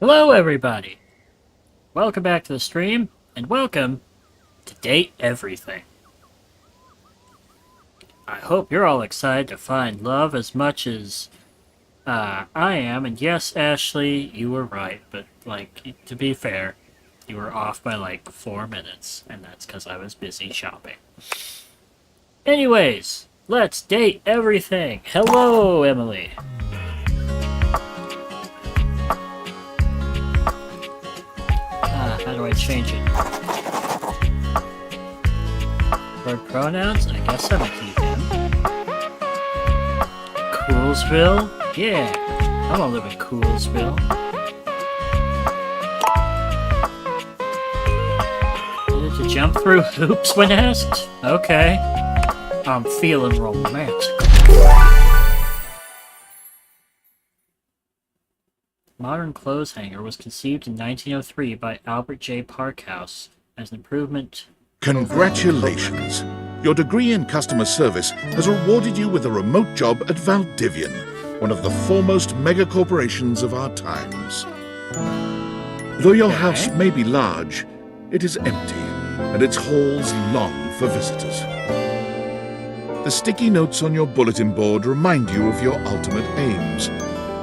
Hello everybody! Welcome back to the stream, and welcome to Date Everything. I hope you're all excited to find love as much as I am, and yes, Ashley, you were right, but, to be fair, you were off by 4 minutes, and that's because I was busy shopping. Anyways, let's date everything! Hello, Emily! How do I change it? For pronouns? I guess I'm a he/him. Coolsville? Yeah, I wanna live in Coolsville. Needed to jump through hoops when asked? Okay. I'm feeling romantic. Modern clothes hanger was conceived in 1903 by Albert J. Parkhouse as an improvement. Congratulations! Your degree in customer service has rewarded you with a remote job at Valdivian, one of the foremost megacorporations of our times. Though your house may be large, it is empty, and its halls long for visitors. The sticky notes on your bulletin board remind you of your ultimate aims,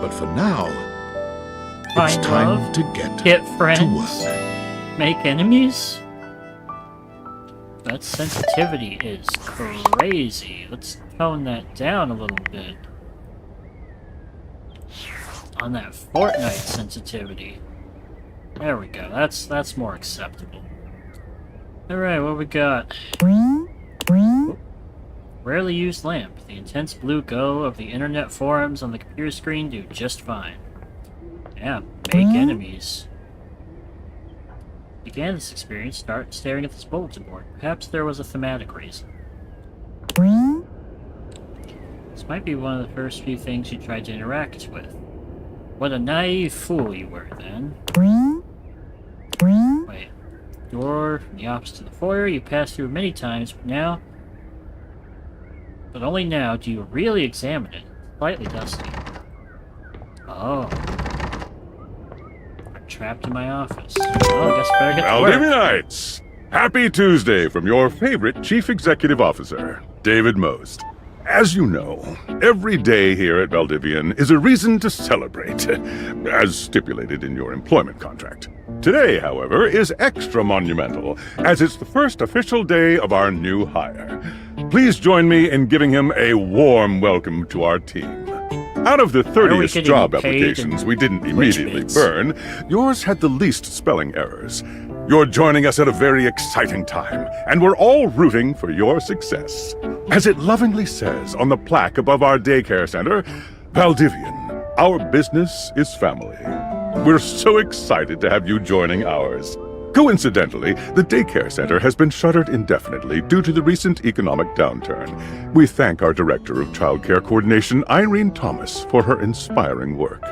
but for now, it's time to get friends, to work. Make enemies? That sensitivity is crazy. Let's tone that down a little bit. On that Fortnite sensitivity. There we go. That's more acceptable. Alright, what we got? Rarely used lamp. The intense blue glow of the internet forums on the computer screen do just fine. Yeah, make enemies. Began this experience, start staring at this bulletin board. Perhaps there was a thematic reason. This might be one of the first few things you tried to interact with. What a naive fool you were then. Wait. Door from the opposite to the foyer you passed through many times, but only now do you really examine it. Slightly dusty. Oh. Trapped in my office. Well, I guess I better get to work. Valdivianites! Happy Tuesday from your favorite Chief Executive Officer, David Most. As you know, every day here at Valdivian is a reason to celebrate, as stipulated in your employment contract. Today, however, is extra monumental, as it's the first official day of our new hire. Please join me in giving him a warm welcome to our team. Out of the 30th job applications we didn't immediately burn, yours had the least spelling errors. You're joining us at a very exciting time, and we're all rooting for your success. As it lovingly says on the plaque above our daycare center, Valdivian, our business is family. We're so excited to have you joining ours. Coincidentally, the daycare center has been shuttered indefinitely due to the recent economic downturn. We thank our Director of Child Care Coordination, Irene Thomas, for her inspiring work.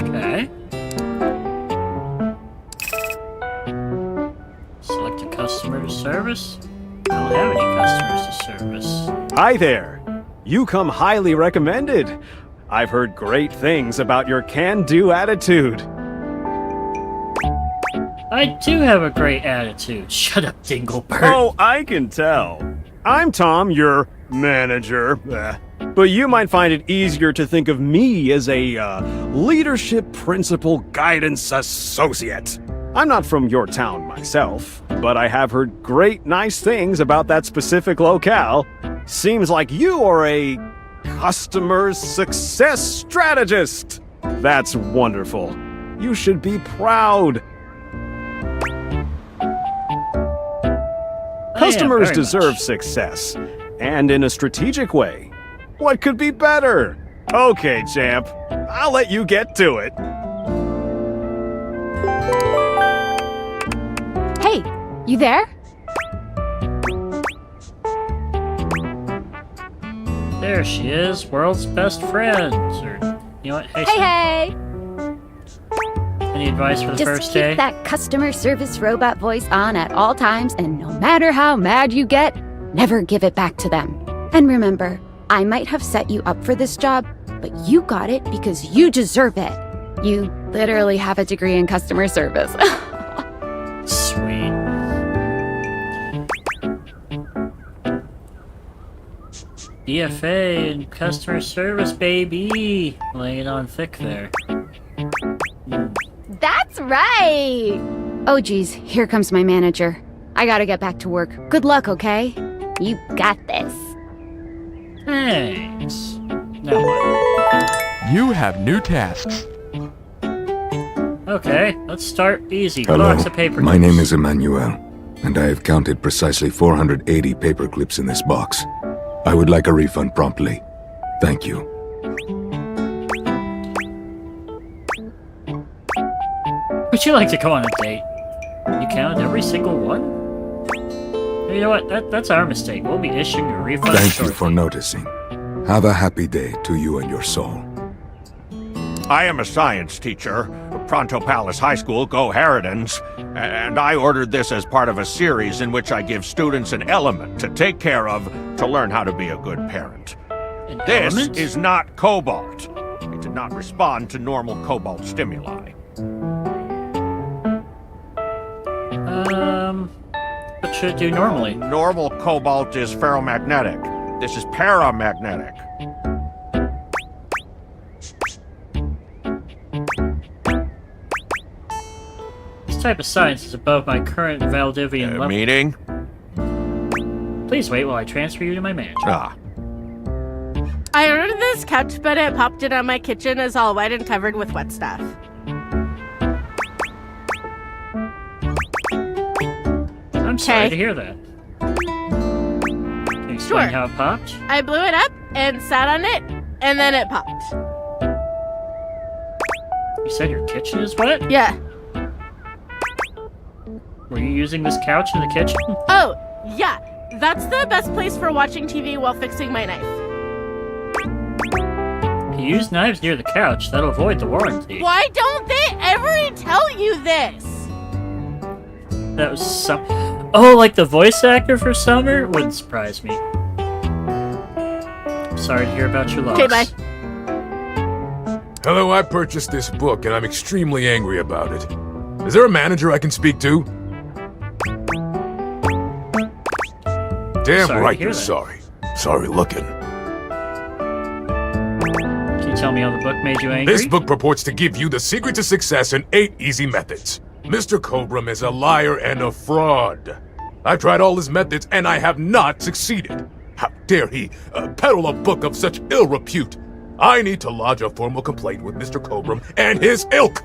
Okay. Select a customer to service? I don't have any customers to service. Hi there. You come highly recommended. I've heard great things about your can-do attitude. I do have a great attitude. Shut up, Dinglebert. Oh, I can tell. I'm Tom, your manager. But you might find it easier to think of me as a leadership principal guidance associate. I'm not from your town myself, but I have heard great nice things about that specific locale. Seems like you are a customer success strategist. That's wonderful. You should be proud. Customers deserve success, and in a strategic way. What could be better? Okay, champ. I'll let you get to it. Hey, you there? There she is, world's best friend. Or, you know what? Hey! Any advice for the first day? Just keep that customer service robot voice on at all times, and no matter how mad you get, never give it back to them. And remember, I might have set you up for this job, but you got it because you deserve it. You literally have a degree in customer service. Sweet. DFA and customer service, baby. Laying on thick there. That's right! Oh geez, here comes my manager. I gotta get back to work. Good luck, okay? You got this. Thanks. Now what? You have new tasks. Okay, let's start easy. Hello, Box of paper my clips. name is Emmanuel, and I have counted precisely 480 paper clips in this box. I would like a refund promptly. Thank you. Would you like to go on a date? You counted every single one? You know what? That's our mistake. We'll be issuing a refund Thank you shortly. for noticing. Have a happy day to you and your soul. I am a science teacher, Pronto Palace High School, Go Harridans, and I ordered this as part of a series in which I give students an element to take care of to learn how to be a good parent. An This element? is not cobalt. It did not respond to normal cobalt stimuli. What should it do normally? Normal cobalt is ferromagnetic. This is paramagnetic. This type of science is above my current Valdivian level. Meaning? Please wait while I transfer you to my manager. Ah. I ordered this couch, but it popped in on my kitchen is all white and covered with wet stuff. I'm sorry Okay. to hear that. Can you explain Sure. how it popped? I blew it up and sat on it, and then it popped. You said your kitchen is wet? Yeah. Were you using this couch in the kitchen? Oh, yeah. That's the best place for watching TV while fixing my knife. If you use knives near the couch, that'll avoid the warranty. Why don't they ever tell you this? That was some... Oh, like the voice actor for Summer? Wouldn't surprise me. I'm sorry to hear about your loss. Okay, bye. Hello, I purchased this book and I'm extremely angry about it. Is there a manager I can speak to? Damn Sorry to right hear you're that. sorry. Sorry looking. Can you tell me how the book made you angry? This book purports to give you the secret to success in 8 easy methods. Mr. Cobram is a liar and a fraud. I've tried all his methods and I have not succeeded. How dare he peddle a book of such ill repute? I need to lodge a formal complaint with Mr. Cobram and his ilk.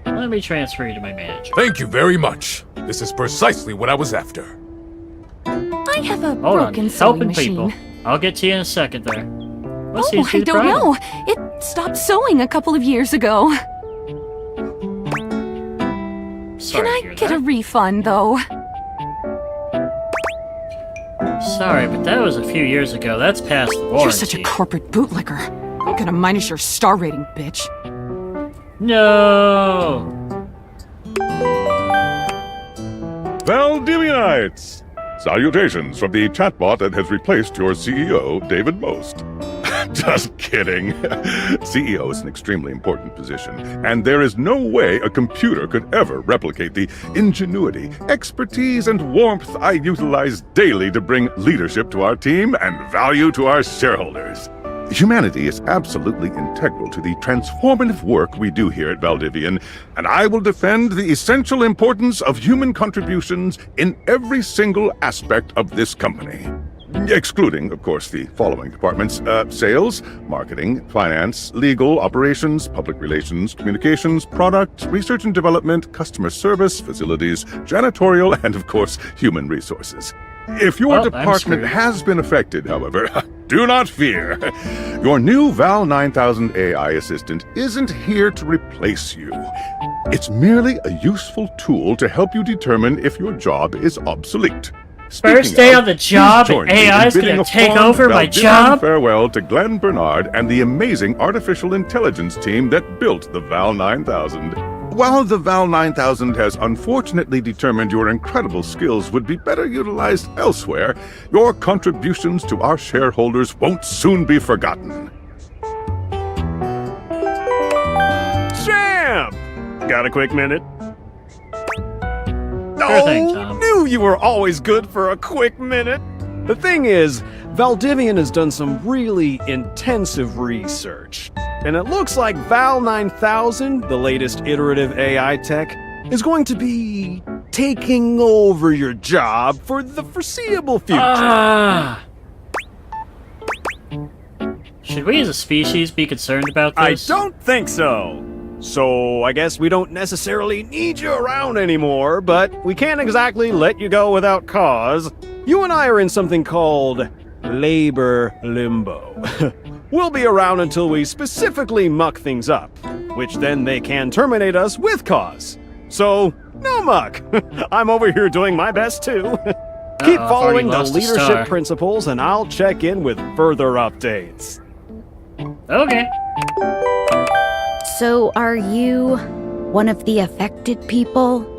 Let me transfer you to my manager. Thank you very much. This is precisely what I was after. I have a Hold on, broken sewing helping machine. people. I'll get to you in a second there. What Oh, seems to be I the don't problem? know. It stopped sewing a couple of years ago. Sorry Can to I hear get that. a refund, though? Sorry, but that was a few years ago. That's past the warranty. You're such a corporate bootlicker. I'm gonna minus your star rating, bitch. No! Valdivianites! Salutations from the chatbot that has replaced your CEO, David Most. Just kidding. CEO is an extremely important position, and there is no way a computer could ever replicate the ingenuity, expertise, and warmth I utilize daily to bring leadership to our team and value to our shareholders. Humanity is absolutely integral to the transformative work we do here at Valdivian, and I will defend the essential importance of human contributions in every single aspect of this company. Excluding, of course, the following departments: sales, marketing, finance, legal, operations, public relations, communications, product, research and development, customer service, facilities, janitorial, and, of course, human resources. If your Well, I'm department screwed. has been affected, however, do not fear. Your new Val 9000 AI assistant isn't here to replace you. It's merely a useful tool to help you determine if your job is obsolete. First Speaking day of, on the job, please join me AI in is gonna bidding a take fond over my Valdivian job? farewell to Glenn Bernard and the amazing artificial intelligence team that built the Val 9000. While the Val 9000 has unfortunately determined your incredible skills would be better utilized elsewhere, your contributions to our shareholders won't soon be forgotten. Champ! Got a quick minute? Sure thing, Tom. Knew you were always good for a quick minute. The thing is, Valdivian has done some really intensive research. And it looks like Val 9000, the latest iterative AI tech, is going to be taking over your job for the foreseeable future. Should we as a species be concerned about this? I don't think so. So I guess we don't necessarily need you around anymore, but we can't exactly let you go without cause. You and I are in something called labor limbo. We'll be around until we specifically muck things up, which then they can terminate us with cause. So, no muck. I'm over here doing my best too. Keep I've following already the lost a star. leadership principles and I'll check in with further updates. Okay. So, are you one of the affected people?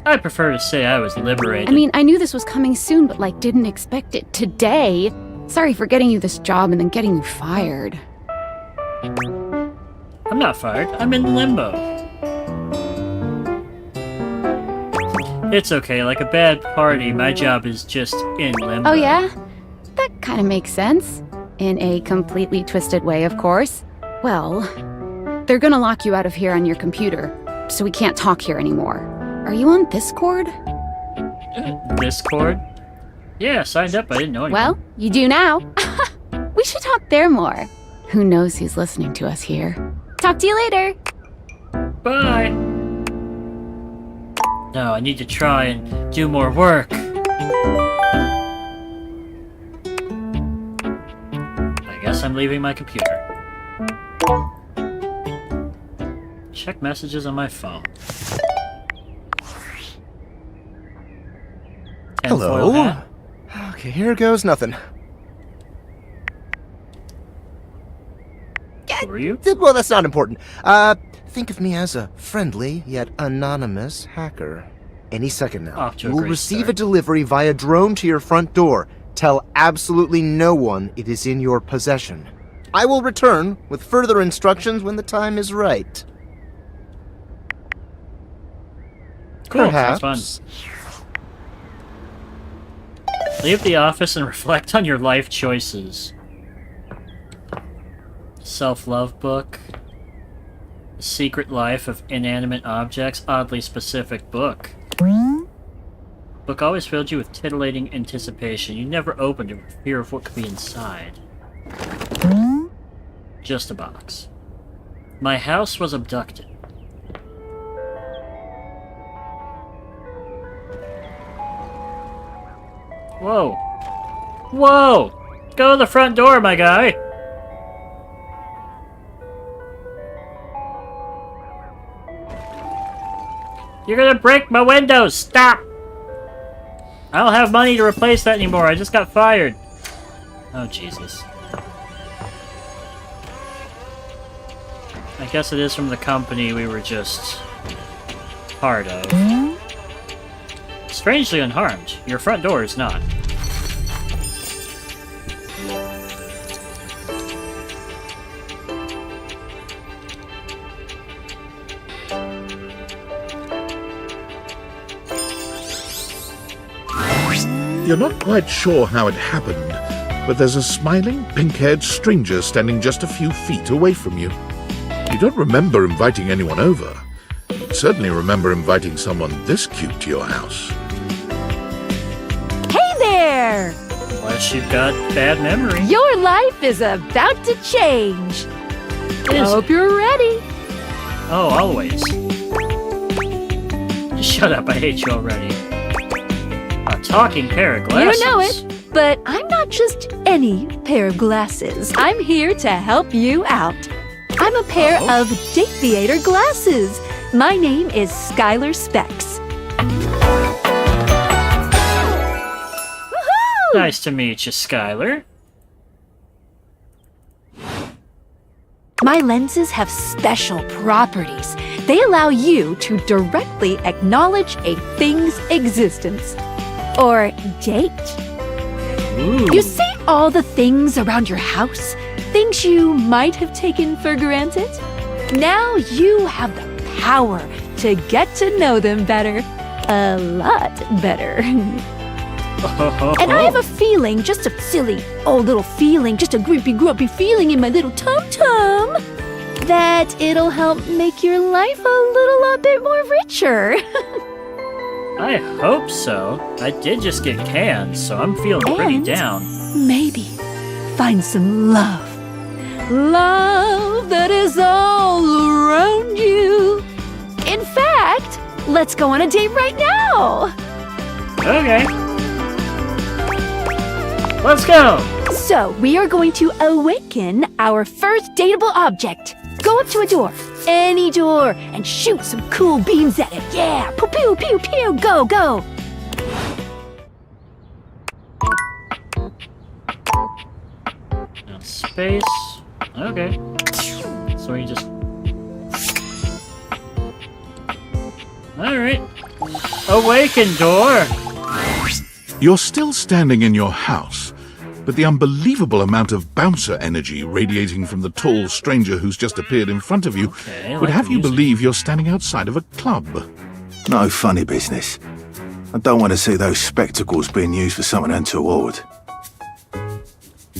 I prefer to say I was liberated. I mean, I knew this was coming soon, but didn't expect it today. Sorry for getting you this job and then getting you fired. I'm not fired. I'm in limbo. It's okay. Like a bad party, my job is just in limbo. Oh, yeah? That kind of makes sense. In a completely twisted way, of course. Well, they're gonna lock you out of here on your computer, so we can't talk here anymore. Are you on Discord? Discord? Yeah, signed up. I didn't know anything. Well, you do now. We should talk there more. Who knows who's listening to us here? Talk to you later. Bye. No, I need to try and do more work. I guess I'm leaving my computer. Check messages on my phone. Tinfoil Hello? hat. Okay, here goes nothing. Who are you? Well, that's not important. Think of me as a friendly yet anonymous hacker. Any second now, Off to a you will great receive start. a delivery via drone to your front door. Tell absolutely no one it is in your possession. I will return with further instructions when the time is right. Cool, Perhaps. sounds fun. Leave the office and reflect on your life choices. Self-love book. The Secret Life of Inanimate Objects. Oddly specific book. Book always filled you with titillating anticipation. You never opened it for fear of what could be inside. Just a box. My house was abducted. Whoa. Whoa! Go to the front door, my guy! You're gonna break my windows! Stop! I don't have money to replace that anymore. I just got fired. Oh, Jesus. I guess it is from the company we were just part of. Strangely unharmed. Your front door is not. You're not quite sure how it happened, but there's a smiling, pink-haired stranger standing just a few feet away from you. You don't remember inviting anyone over. You certainly remember inviting someone this cute to your house. Hey there! Unless you've got bad memory. Your life is about to change. Is Hope you're ready. Oh, always. Shut up, I hate you already. A talking pair of glasses. You know it, but I'm not just any pair of glasses. I'm here to help you out. I'm a pair of Dateator glasses. My name is Skylar Specs. Woohoo! Nice to meet you, Skylar. My lenses have special properties. They allow you to directly acknowledge a thing's existence. Or date. Ooh. You see all the things around your house? Things you might have taken for granted? Now you have the power to get to know them better. A lot better. And I have a feeling, just a silly old little feeling, just a grumpy feeling in my little tum-tum, that it'll help make your life a little bit more richer. I hope so. I did just get canned, so I'm feeling pretty And down. maybe find some love. Love that is all around you. In fact, let's go on a date right now. Okay. Let's go! So, we are going to awaken our first dateable object. Go up to a door, any door, and shoot some cool beams at it. Yeah! Pew, pew, pew, pew! Go, go! Now space. Okay. So you just... Alright. Awaken door! You're still standing in your house, but the unbelievable amount of bouncer energy radiating from the tall stranger who's just appeared in front of you Okay, would like have you music. believe you're standing outside of a club. No funny business. I don't want to see those spectacles being used for something untoward.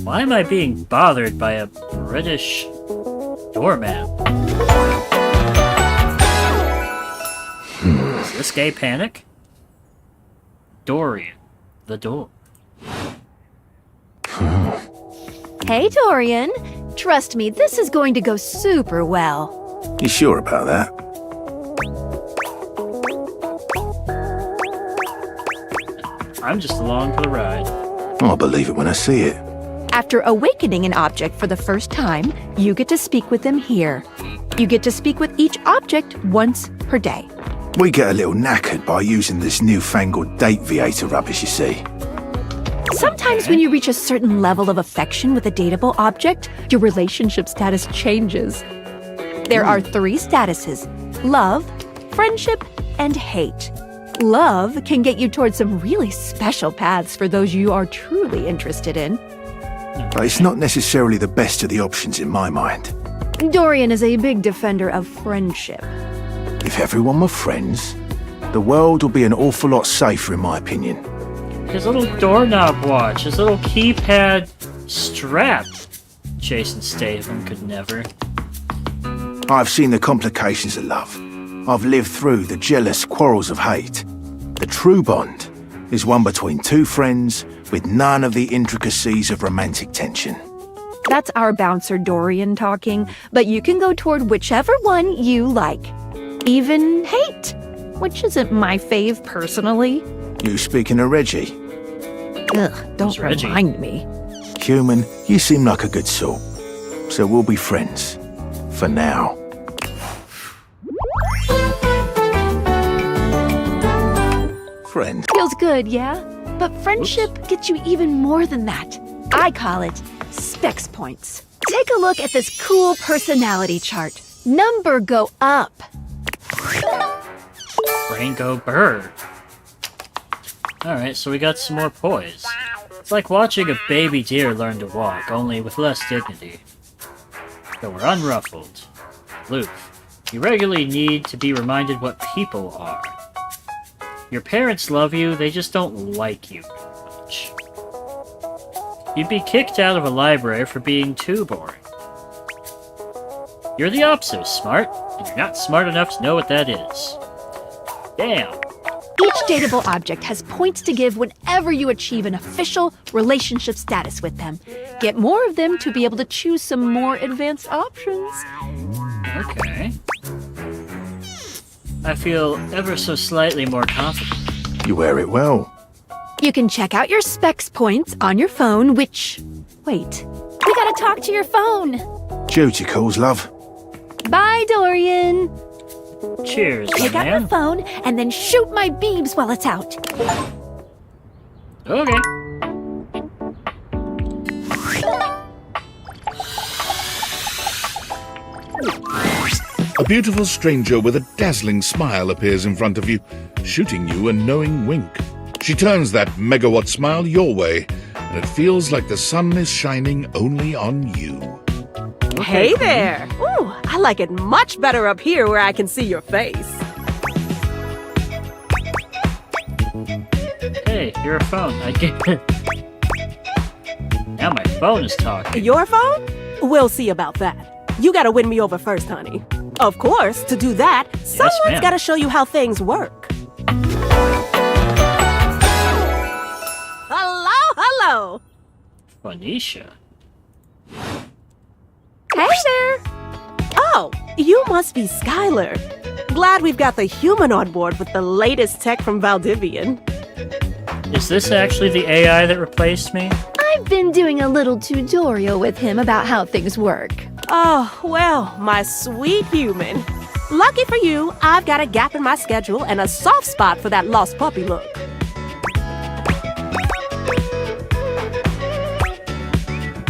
Why am I being bothered by a British doormat? Is this gay panic? Dorian. The door. Hey, Dorian. Trust me, this is going to go super well. You sure about that? I'm just along for the ride. I'll believe it when I see it. After awakening an object for the first time, you get to speak with them here. You get to speak with each object once per day. We get a little knackered by using this newfangled date viator rubbish, you see. Sometimes when you reach a certain level of affection with a dateable object, your relationship status changes. There are 3 statuses: love, friendship, and hate. Love can get you towards some really special paths for those you are truly interested in. But it's not necessarily the best of the options in my mind. Dorian is a big defender of friendship. If everyone were friends, the world would be an awful lot safer, in my opinion. His little doorknob watch, his little keypad strap. Jason Statham could never. I've seen the complications of love. I've lived through the jealous quarrels of hate. The true bond is one between 2 friends with none of the intricacies of romantic tension. That's our bouncer Dorian talking, but you can go toward whichever one you like. Even hate, which isn't my fave personally. You speaking of Reggie? Ugh, don't Reggie? remind me. Human, you seem like a good sort. So we'll be friends. For now. Friend. Feels good, yeah? But friendship gets you even more than that. I call it specs points. Take a look at this cool personality chart. Number go up. Rainbow bird. Alright, so we got some more poise. It's like watching a baby deer learn to walk, only with less dignity. But we're unruffled. Aloof. You regularly need to be reminded what people are. Your parents love you, they just don't like you much. You'd be kicked out of a library for being too boring. You're the opposite of smart, and you're not smart enough to know what that is. Damn. Each dateable object has points to give whenever you achieve an official relationship status with them. Get more of them to be able to choose some more advanced options. Okay. I feel ever so slightly more confident. You wear it well. You can check out your specs points on your phone, which... Wait. We gotta talk to your phone. Duty calls, love. Bye, Dorian. Cheers, Take out man. your phone and then shoot my beebs while it's out. Okay. A beautiful stranger with a dazzling smile appears in front of you, shooting you a knowing wink. She turns that megawatt smile your way, and it feels like the sun is shining only on you. Hey there! Ooh, I like it much better up here where I can see your face. Hey, your phone. I get it. Now my phone is talking. Your phone? We'll see about that. You gotta win me over first, honey. Of course, to do that, someone's ma'am. gotta show you how things work. Hello! Phoenicia. Hey there! Oh, you must be Skylar. Glad we've got the human on board with the latest tech from Valdivian. Is this actually the AI that replaced me? I've been doing a little tutorial with him about how things work. Oh, well, my sweet human. Lucky for you, I've got a gap in my schedule and a soft spot for that lost puppy look.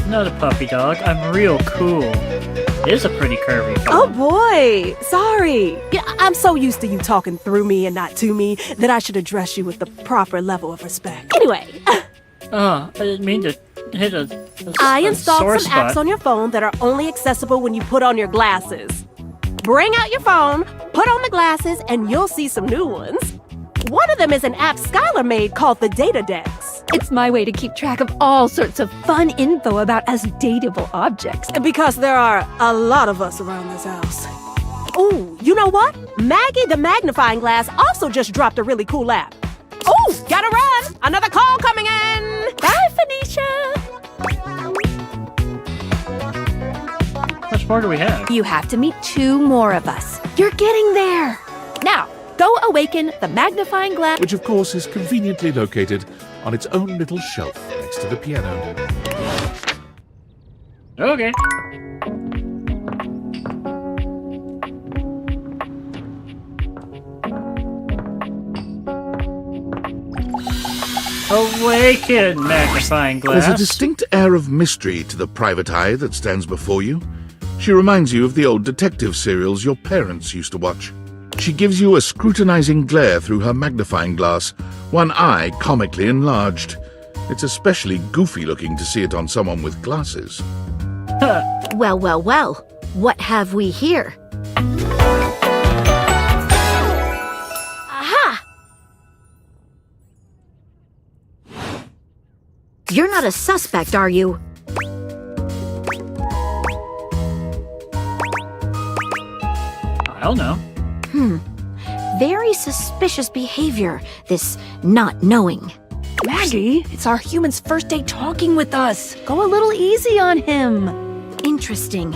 Not a puppy dog. I'm real cool. It is a pretty curvy Oh phone. boy, sorry. Yeah, I'm so used to you talking through me and not to me that I should address you with the proper level of respect. Anyway, Oh, I didn't mean to hit a I a installed sore some spot. apps on your phone that are only accessible when you put on your glasses. Bring out your phone, put on the glasses, and you'll see some new ones. One of them is an app Skylar made called the Data Dex. It's my way to keep track of all sorts of fun info about us dateable objects. Because there are a lot of us around this house. Ooh, you know what? Maggie the magnifying glass also just dropped a really cool app. Ooh, gotta run! Another call coming in! Bye, Phoenicia! How much more do we have? You have to meet 2 more of us. You're getting there. Now, go awaken the magnifying glass. Which of course is conveniently located on its own little shelf next to the piano. Okay. Awaken, magnifying glass. There's a distinct air of mystery to the private eye that stands before you. She reminds you of the old detective serials your parents used to watch. She gives you a scrutinizing glare through her magnifying glass, one eye comically enlarged. It's especially goofy looking to see it on someone with glasses. Well, well, well. What have we here? Aha! You're not a suspect, are you? I don't know. Very suspicious behavior, this not knowing. Maggie, it's our human's first day talking with us. Go a little easy on him. Interesting.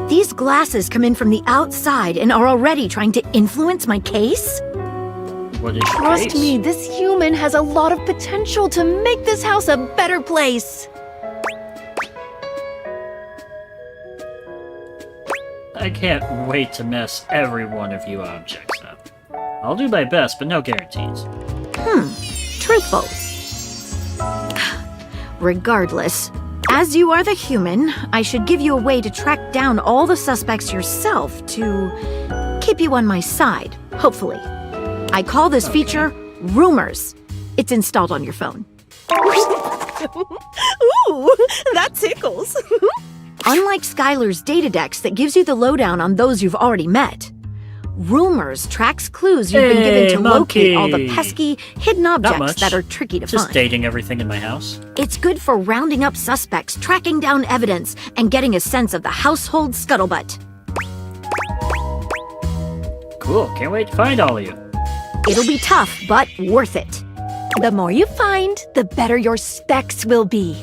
These glasses come in from the outside and are already trying to influence my case? What is your Trust case? me, this human has a lot of potential to make this house a better place. I can't wait to mess every one of you objects up. I'll do my best, but no guarantees. Truthful. Regardless, as you are the human, I should give you a way to track down all the suspects yourself to keep you on my side, hopefully. I call this feature Rumors. It's installed on your phone. Ooh, that tickles. Unlike Skylar's data dex that gives you the lowdown on those you've already met, Rumors tracks clues you've been given to locate all the monkey. pesky, hidden objects much. that are tricky to Just find. dating everything in my house. It's good for rounding up suspects, tracking down evidence, and getting a sense of the household scuttlebutt. Cool, can't wait to find all of you. It'll be tough, but worth it. The more you find, the better your specs will be.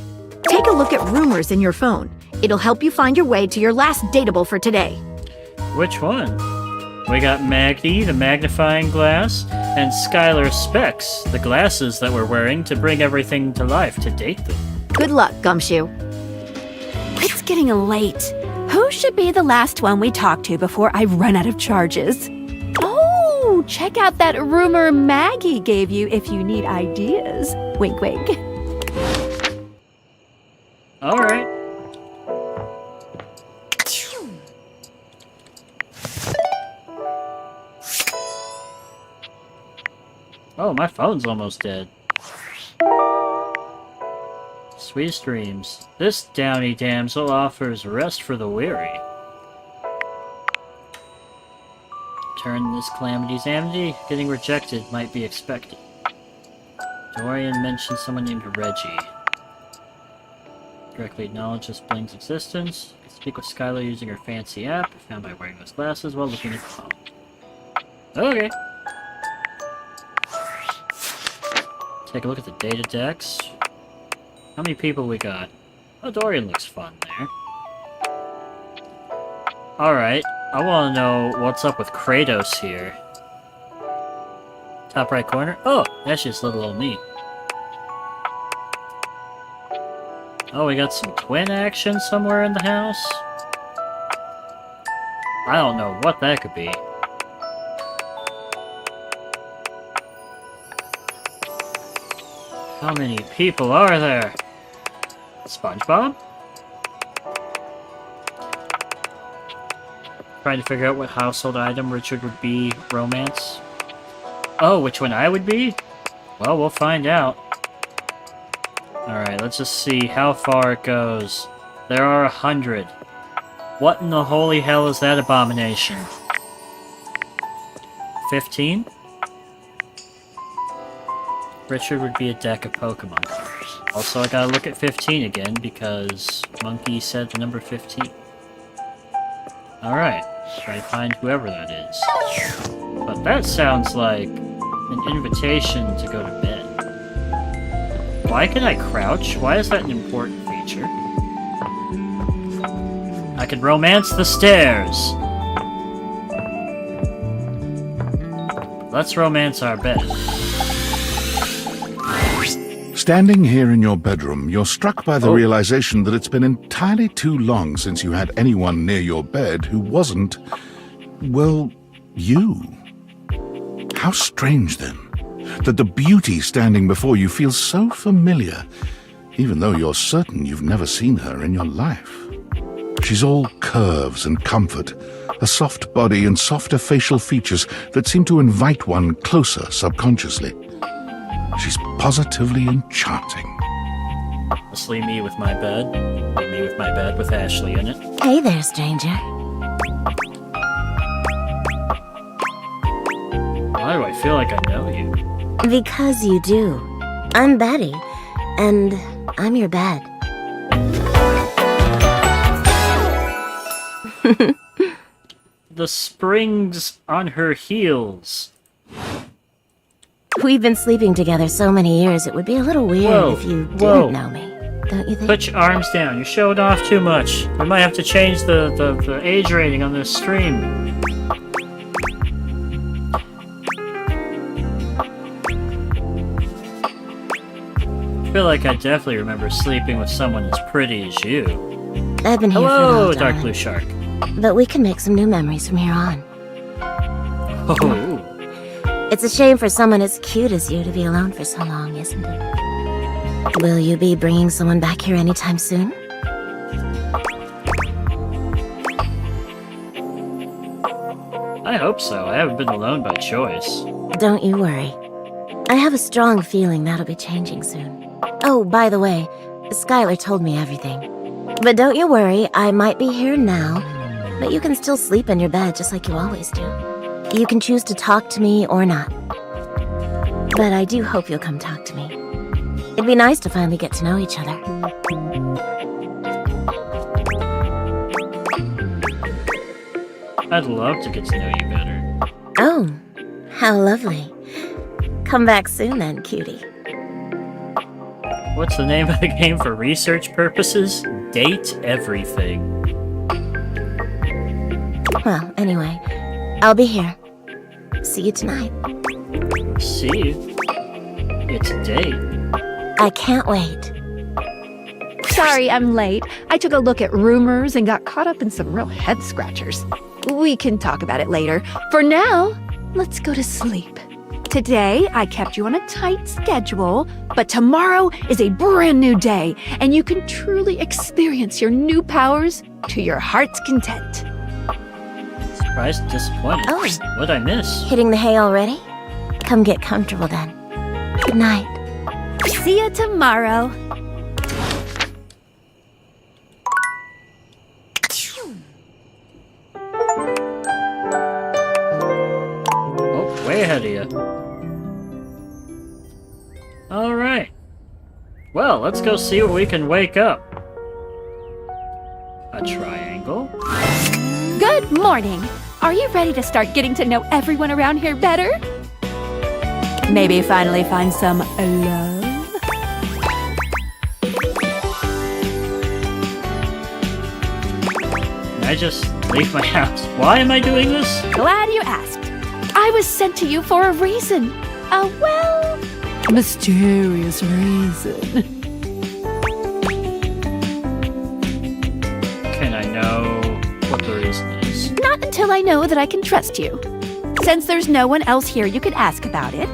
Take a look at Rumors in your phone. It'll help you find your way to your last dateable for today. Which one? We got Maggie, the magnifying glass, and Skylar Specs, the glasses that we're wearing to bring everything to life to date them. Good luck, Gumshoe. It's getting late. Who should be the last one we talk to before I run out of charges? Oh, check out that rumor Maggie gave you if you need ideas. Wink, wink. All right. Oh, my phone's almost dead. Sweetest dreams. This downy damsel offers rest for the weary. Turn this calamity's amity. Getting rejected might be expected. Dorian mentioned someone named Reggie. Directly acknowledge this bling's existence. Speak with Skylar using her fancy app, found by wearing those glasses while looking at the phone. Okay. Take a look at the data decks. How many people we got? Oh, Dorian looks fun there. Alright, I want to know what's up with Kratos here. Top right corner? Oh, that's just little old me. Oh, we got some twin action somewhere in the house? I don't know what that could be. How many people are there? SpongeBob? Trying to figure out what household item Richard would be romance. Oh, which one I would be? Well, we'll find out. Alright, let's just see how far it goes. There are 100. What in the holy hell is that abomination? 15? Richard would be a deck of Pokemon cards. Also, I gotta look at 15 again because Monkey said the number 15. Alright, try to find whoever that is. But that sounds like an invitation to go to bed. Why can I crouch? Why is that an important feature? I can romance the stairs! Let's romance our bed. Standing here in your bedroom, you're struck by the realization that it's been entirely too long since you had anyone near your bed who wasn't, well, you. How strange, then, that the beauty standing before you feels so familiar, even though you're certain you've never seen her in your life. She's all curves and comfort, a soft body and softer facial features that seem to invite one closer subconsciously. She's positively enchanting. Let's leave me with my bed. Leave me with my bed with Ashley in it. Hey there, stranger. Why do I feel like I know you? Because you do. I'm Betty, and I'm your bed. The springs on her heels. We've been sleeping together so many years, it would be a little weird if you didn't know me. Don't you think? Put your arms down. You're showing off too much. We might have to change the age rating on this stream. I feel like I definitely remember sleeping with someone as pretty as you. I've been here for a Hello, long Dark time. Blue Shark. But we can make some new memories from here on. Oh. It's a shame for someone as cute as you to be alone for so long, isn't it? Will you be bringing someone back here anytime soon? I hope so. I haven't been alone by choice. Don't you worry. I have a strong feeling that'll be changing soon. Oh, by the way, Skylar told me everything. But don't you worry, I might be here now, but you can still sleep in your bed just like you always do. You can choose to talk to me or not. But I do hope you'll come talk to me. It'd be nice to finally get to know each other. I'd love to get to know you better. Oh, how lovely. Come back soon then, cutie. What's the name of the game for research purposes? Date everything. Well, anyway, I'll be here. See you tonight. See you. It's a date. I can't wait. Sorry I'm late. I took a look at rumors and got caught up in some real head scratchers. We can talk about it later. For now, let's go to sleep. Today, I kept you on a tight schedule, but tomorrow is a brand new day, and you can truly experience your new powers to your heart's content. Surprised and disappointed. Oh. What'd I miss? Hitting the hay already? Come get comfortable then. Good night. See you tomorrow. Oh, way ahead of you. Alright. Well, let's go see what we can wake up. A triangle. Good morning. Are you ready to start getting to know everyone around here better? Maybe finally find some love? Can I just leave my house? Why am I doing this? Glad you asked. I was sent to you for a reason. A, well, mysterious reason. Can I know what the reason is? Not until I know that I can trust you. Since there's no one else here you could ask about it,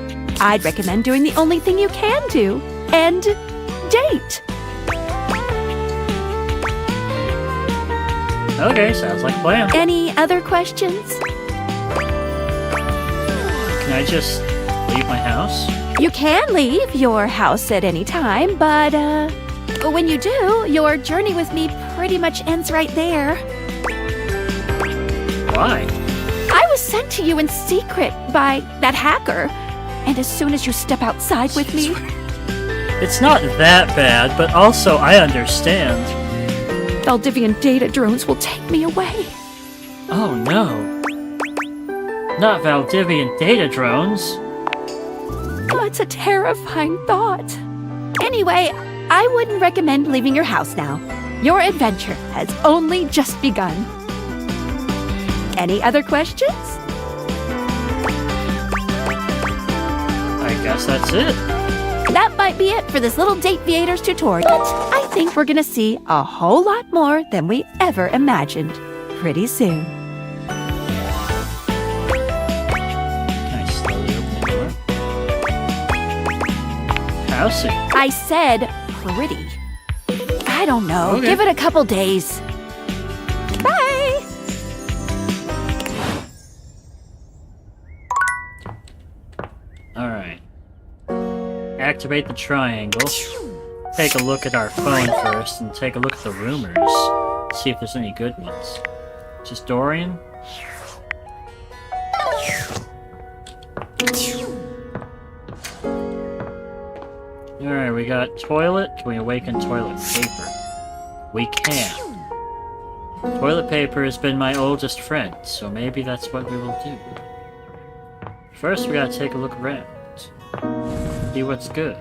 I'd recommend doing the only thing you can do, and date. Okay, sounds like a plan. Any other questions? Can I just leave my house? You can leave your house at any time, but when you do, your journey with me pretty much ends right there. Why? I was sent to you in secret by that hacker, and as soon as you step outside with me... It's not that bad, but also I understand. Valdivian data drones will take me away. Oh no. Not Valdivian data drones. Oh, it's a terrifying thought. Anyway, I wouldn't recommend leaving your house now. Your adventure has only just begun. Any other questions? I guess that's it. That might be it for this little Dateviators tutorial, but I think we're gonna see a whole lot more than we ever imagined pretty soon. Can I slowly open the door? Housey. I said pretty. I don't know. Okay. Give it a couple days. Bye! Alright. Activate the triangle. Take a look at our phone first and take a look at the rumors. See if there's any good ones. Just Dorian? Alright, we got toilet. Can we awaken toilet paper? We can. Toilet paper has been my oldest friend, so maybe that's what we will do. First, we gotta take a look around. See what's good.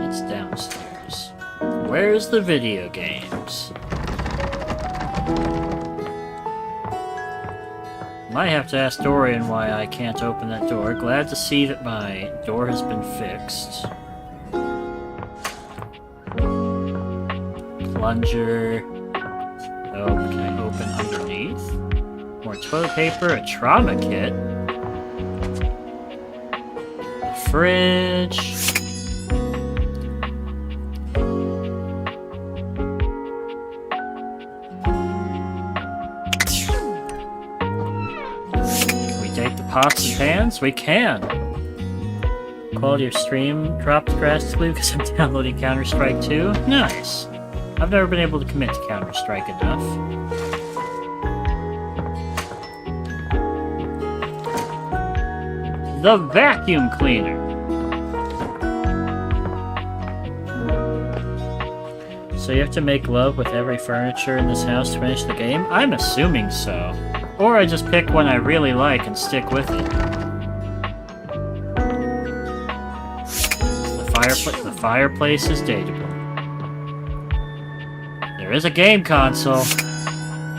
It's downstairs. Where's the video games? Might have to ask Dorian why I can't open that door. Glad to see that my door has been fixed. Plunger. Oh, can I open underneath? More toilet paper, a trauma kit. A fridge. Can we take the pots and pans? We can. Quality of stream dropped drastically because I'm downloading Counter-Strike 2. Nice. I've never been able to commit to Counter-Strike enough. The vacuum cleaner. So you have to make love with every furniture in this house to finish the game? I'm assuming so. Or I just pick one I really like and stick with it. The fireplace is dateable. There is a game console.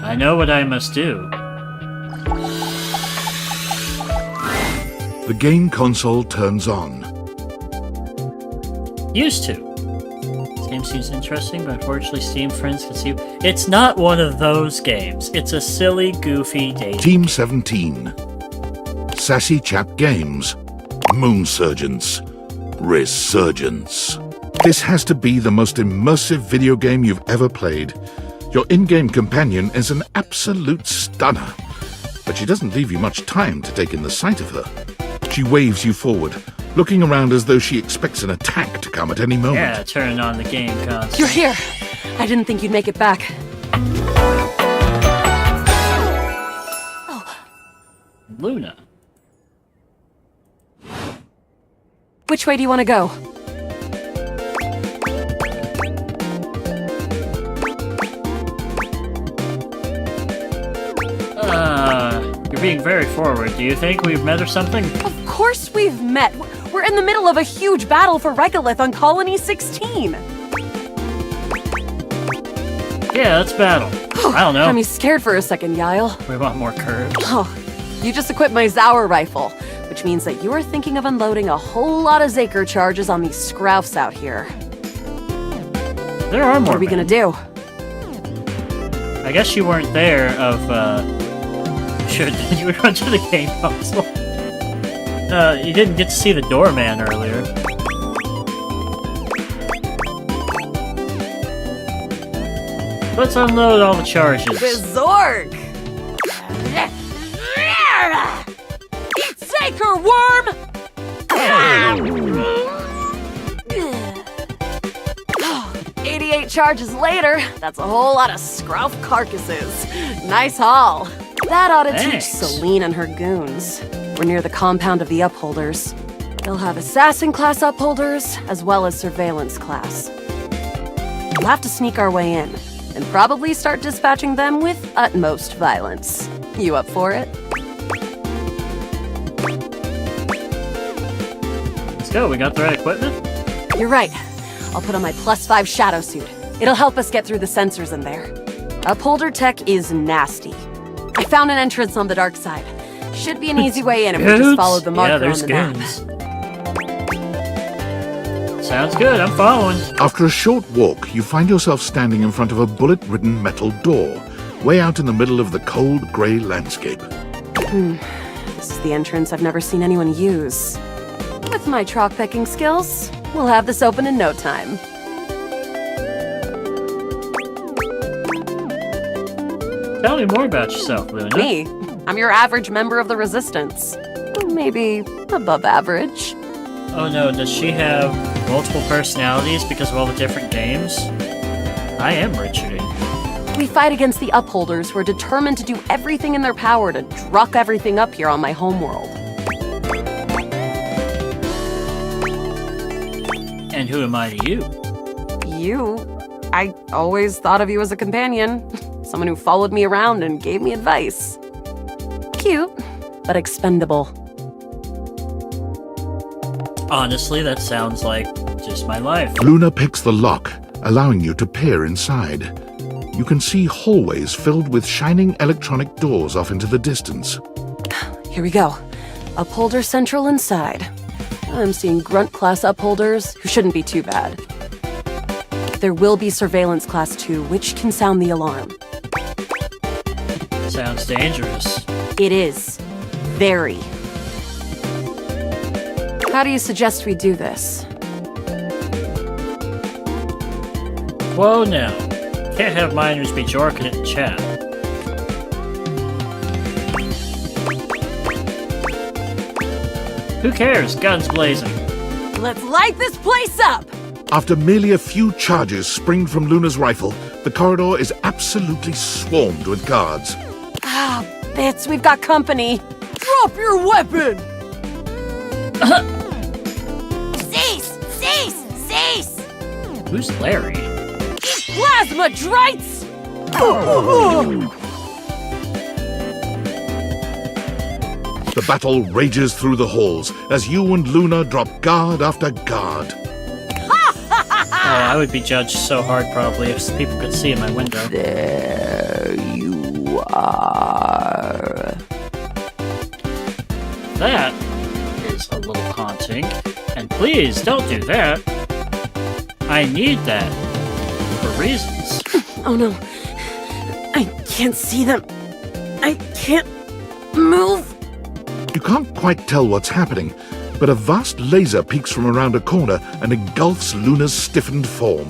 I know what I must do. The game console turns on. Used to. This game seems interesting, but unfortunately Steam friends can see... It's not one of those games. It's a silly, goofy dating. Team 17. Sassy Chap Games. Moon Surgeons. Resurgence. This has to be the most immersive video game you've ever played. Your in-game companion is an absolute stunner, but she doesn't leave you much time to take in the sight of her. She waves you forward, looking around as though she expects an attack to come at any moment. Yeah, turn on the game console. You're here. I didn't think you'd make it back. Luna. Which way do you want to go? You're being very forward. Do you think we've met or something? Of course we've met. We're in the middle of a huge battle for Regolith on Colony 16. Yeah, let's battle. I don't know. Got me scared for a second, Yael. We want more curves. Oh, you just equipped my Zauer rifle, which means that you're thinking of unloading a whole lot of Zaker charges on these scroufs out here. There are more. What are we gonna do? I guess you weren't there you went to the game console. You didn't get to see the doorman earlier. Let's unload all the charges. Bizorg! Zaker worm! 88 charges later, that's a whole lot of scrouf carcasses. Nice haul. That ought to teach Celine and her goons. We're near the compound of the Upholders. They'll have assassin class Upholders, as well as surveillance class. We'll have to sneak our way in, and probably start dispatching them with utmost violence. You up for it? Let's go, we got the right equipment? You're right. I'll put on my +5 shadow suit. It'll help us get through the sensors in there. Upholder tech is nasty. I found an entrance on the dark side. Should be an easy way in if we just follow the marker on the map. Sounds good, I'm following. After a short walk, you find yourself standing in front of a bullet-ridden metal door, way out in the middle of the cold, grey landscape. This is the entrance I've never seen anyone use. With my chalk-picking skills, we'll have this open in no time. Tell me more about yourself, Luna. Me? I'm your average member of the Resistance. Maybe above average. Oh no, does she have multiple personalities because of all the different games? I am Richarding. We fight against the Upholders who are determined to do everything in their power to druck everything up here on my homeworld. And who am I to you? You? I always thought of you as a companion. Someone who followed me around and gave me advice. Cute, but expendable. Honestly, that sounds like just my life. Luna picks the lock, allowing you to peer inside. You can see hallways filled with shining electronic doors off into the distance. Here we go. Upholder Central inside. I'm seeing Grunt class Upholders, who shouldn't be too bad. There will be Surveillance Class 2, which can sound the alarm. Sounds dangerous. It is. Very. How do you suggest we do this? Whoa now. Can't have minors be jorking it in chat. Who cares? Guns blazing. Let's light this place up! After merely a few charges springed from Luna's rifle, the corridor is absolutely swarmed with guards. Ah, bits, we've got company. Drop your weapon! Cease! Cease! Cease! Who's Larry? Plasma Drites! The battle rages through the halls as you and Luna drop guard after guard. Oh, I would be judged so hard probably if people could see in my window. There you are. That is a little haunting. And please, don't do that. I need that. For reasons. Oh no. I can't see them. I can't move. You can't quite tell what's happening, but a vast laser peeks from around a corner and engulfs Luna's stiffened form.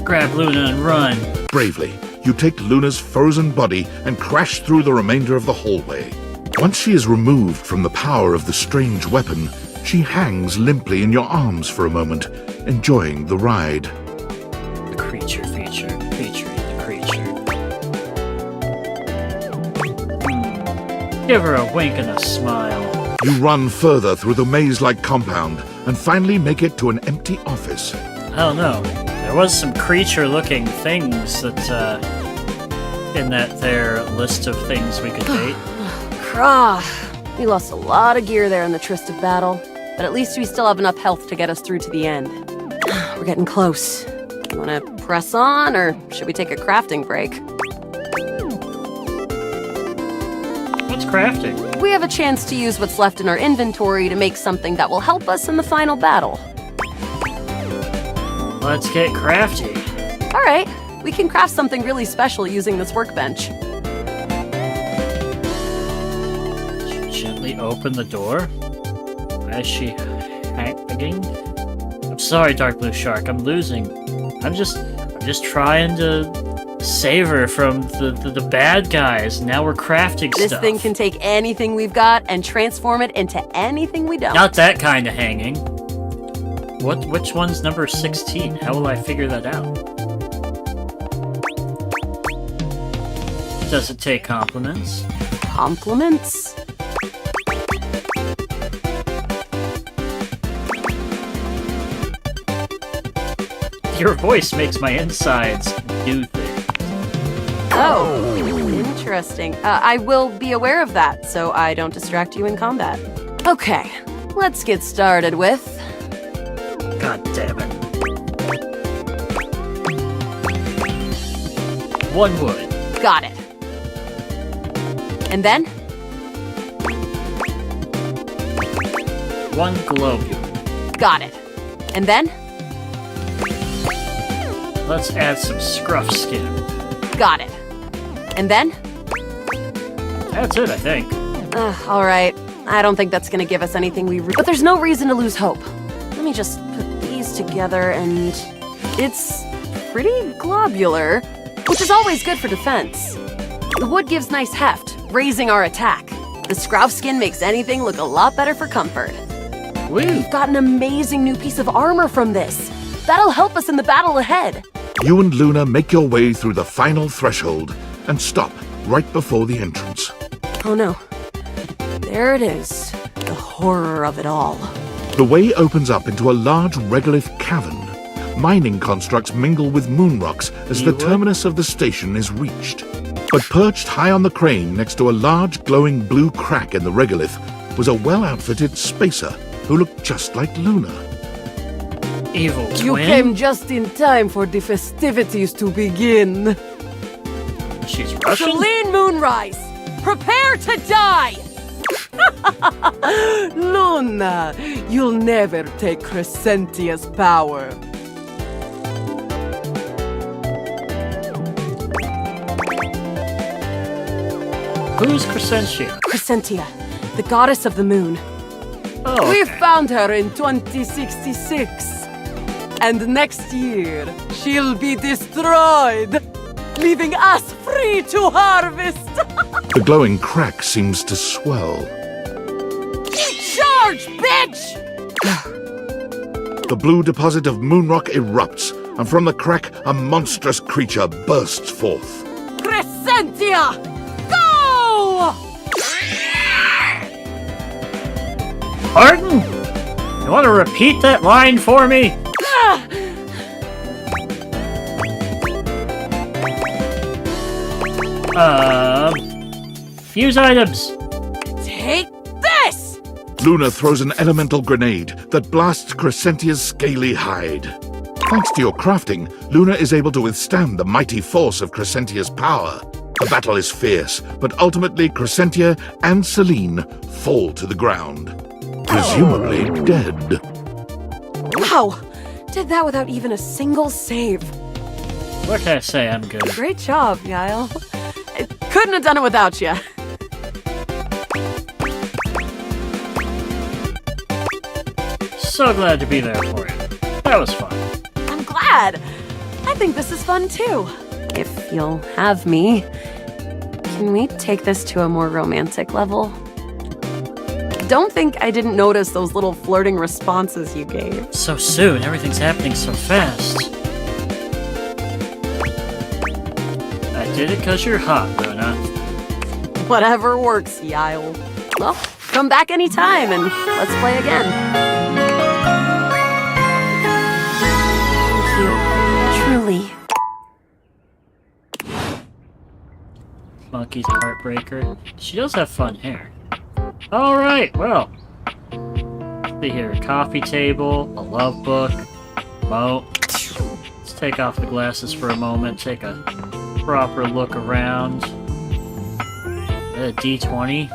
Grab Luna and run. Bravely, you take Luna's frozen body and crash through the remainder of the hallway. Once she is removed from the power of the strange weapon, she hangs limply in your arms for a moment, enjoying the ride. The creature featuring the creature. Give her a wink and a smile. You run further through the maze-like compound and finally make it to an empty office. I don't know. There was some creature-looking things that, in that there list of things we could date. Krah. We lost a lot of gear there in the tryst of battle, but at least we still have enough health to get us through to the end. We're getting close. You wanna press on, or should we take a crafting break? What's crafting? We have a chance to use what's left in our inventory to make something that will help us in the final battle. Let's get crafty. Alright, we can craft something really special using this workbench. Gently open the door. Why is she hanging? I'm sorry, Dark Blue Shark. I'm losing. I'm just trying to save her from the bad guys. Now we're crafting This stuff. thing can take anything we've got and transform it into anything we don't. Not that kind of hanging. Which one's number 16? How will I figure that out? Does it take compliments? Compliments? Your voice makes my insides do things. Oh, interesting. I will be aware of that, so I don't distract you in combat. Okay, let's get started with... God damn it. One wood. Got it. And then? One globule. Got it. And then? Let's add some scruff skin. Got it. And then? That's it, I think. Alright. I don't think that's gonna give us anything but there's no reason to lose hope. Let me just put these together and... It's pretty globular, which is always good for defense. The wood gives nice heft, raising our attack. The scruff skin makes anything look a lot better for comfort. We've got an amazing new piece of armor from this. That'll help us in the battle ahead. You and Luna make your way through the final threshold and stop right before the entrance. Oh no. There it is. The horror of it all. The way opens up into a large regolith cavern. Mining constructs mingle with moon rocks as the terminus of the station is reached. But perched high on the crane next to a large glowing blue crack in the regolith was a well-outfitted spacer who looked just like Luna. Evil twin? You came just in time for the festivities to begin. She's Russian? Celine Moonrise, prepare to die! Luna, you'll never take Crescentia's power. Who's Crescentia? Crescentia, the goddess of the moon. Oh, We okay. found her in 2066. And next year, she'll be destroyed, leaving us free to harvest. The glowing crack seems to swell. Charge, bitch! The blue deposit of moonrock erupts, and from the crack, a monstrous creature bursts forth. Crescentia, go! Pardon? You want to repeat that line for me? Fuse items. Take this! Luna throws an elemental grenade that blasts Crescentia's scaly hide. Thanks to your crafting, Luna is able to withstand the mighty force of Crescentia's power. The battle is fierce, but ultimately Crescentia and Celine fall to the ground, presumably dead. Wow, did that without even a single save. What can I say? I'm good. Great job, Guile. I couldn't have done it without you. So glad to be there for you. That was fun. I'm glad. I think this is fun too. If you'll have me, can we take this to a more romantic level? Don't think I didn't notice those little flirting responses you gave. So soon, everything's happening so fast. I did it because you're hot, Luna. Whatever works, Yile. Well, come back anytime and let's play again. Thank you. Truly. Monkey's a heartbreaker. She does have fun hair. Alright, well. See here, a coffee table, a love book, moat. Let's take off the glasses for a moment, take a proper look around. A D20.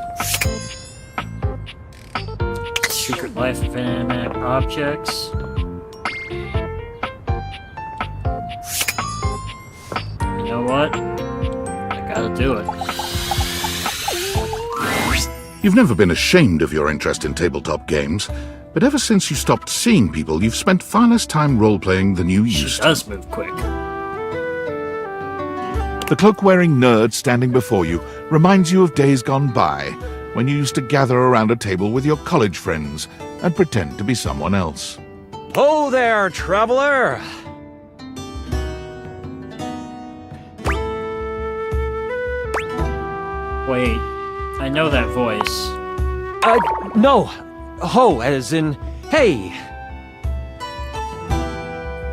Secret Life of Inanimate Objects. You know what? I gotta do it. You've never been ashamed of your interest in tabletop games, but ever since you stopped seeing people, you've spent far less time role-playing than you used She does move quick. The cloak-wearing nerd standing before you reminds you of days gone by, when you used to gather around a table with your college friends and pretend to be someone else. Ho there, traveler! Wait, I know that voice. No. Ho, as in, hey.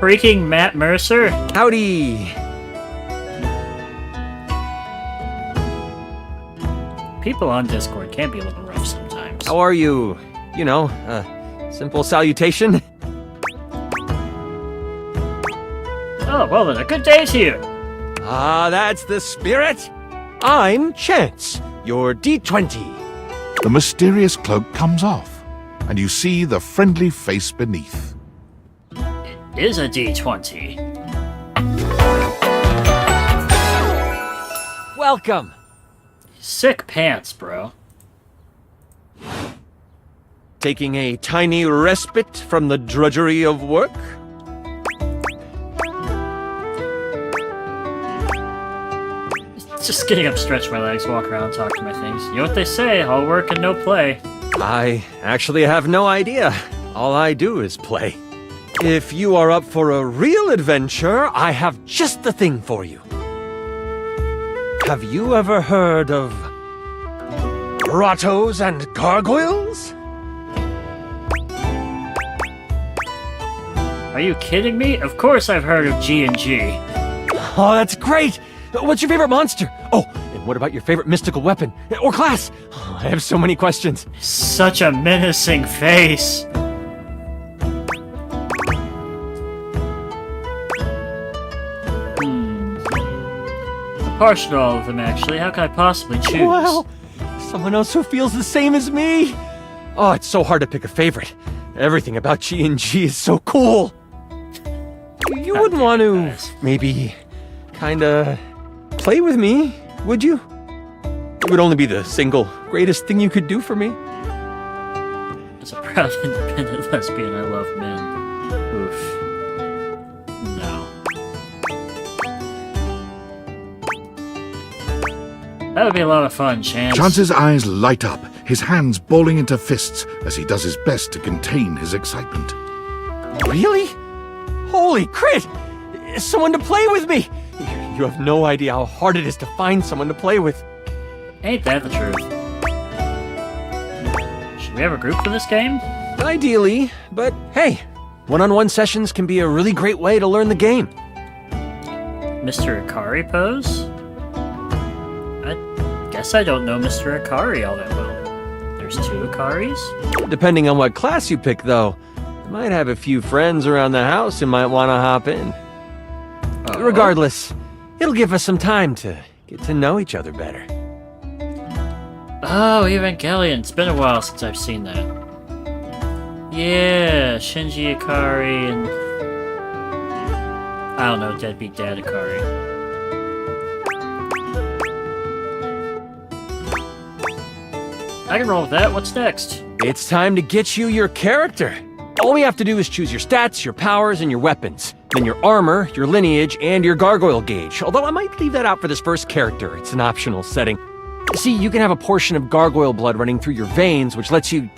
Freaking Matt Mercer? Howdy. People on Discord can be a little rough sometimes. How are you? You know, simple salutation. Oh, well then, a good day to you. Ah, that's the spirit. I'm Chance, your D20. The mysterious cloak comes off, and you see the friendly face beneath. It is a D20. Welcome. Sick pants, bro. Taking a tiny respite from the drudgery of work? Just getting up, stretch my legs, walk around, talk to my things. You know what they say, all work and no play. I actually have no idea. All I do is play. If you are up for a real adventure, I have just the thing for you. Have you ever heard of grottos and gargoyles? Are you kidding me? Of course I've heard of G&G. Oh, that's great! What's your favorite monster? Oh, and what about your favorite mystical weapon? Or class? Oh, I have so many questions. Such a menacing face. I'm partial to all of them, actually. How can I possibly choose? Wow! Someone else who feels the same as me! Oh, it's so hard to pick a favorite. Everything about G&G is so cool. You wouldn't want to, maybe, kinda play with me, would you? It would only be the single greatest thing you could do for me. As a proud independent lesbian, I love men. Oof. No. That would be a lot of fun, Chance. Chance's eyes light up, his hands balling into fists as he does his best to contain his excitement. Really? Holy crit! Someone to play with me! You have no idea how hard it is to find someone to play with. Ain't that the truth? Should we have a group for this game? Ideally, but hey, one-on-one sessions can be a really great way to learn the game. Mr. Akari pose? I guess I don't know Mr. Akari all that well. There's 2 Akaris? Depending on what class you pick, though, you might have a few friends around the house who might want to hop in. Regardless, it'll give us some time to get to know each other better. Oh, Evangelion. It's been a while since I've seen that. Yeah, Shinji Ikari and... I don't know, Deadbeat Dad Ikari. I can roll with that. What's next? It's time to get you your character. All we have to do is choose your stats, your powers, and your weapons. Then your armor, your lineage, and your gargoyle gauge. Although I might leave that out for this first character. It's an optional setting. See, you can have a portion of gargoyle blood running through your veins, which lets you...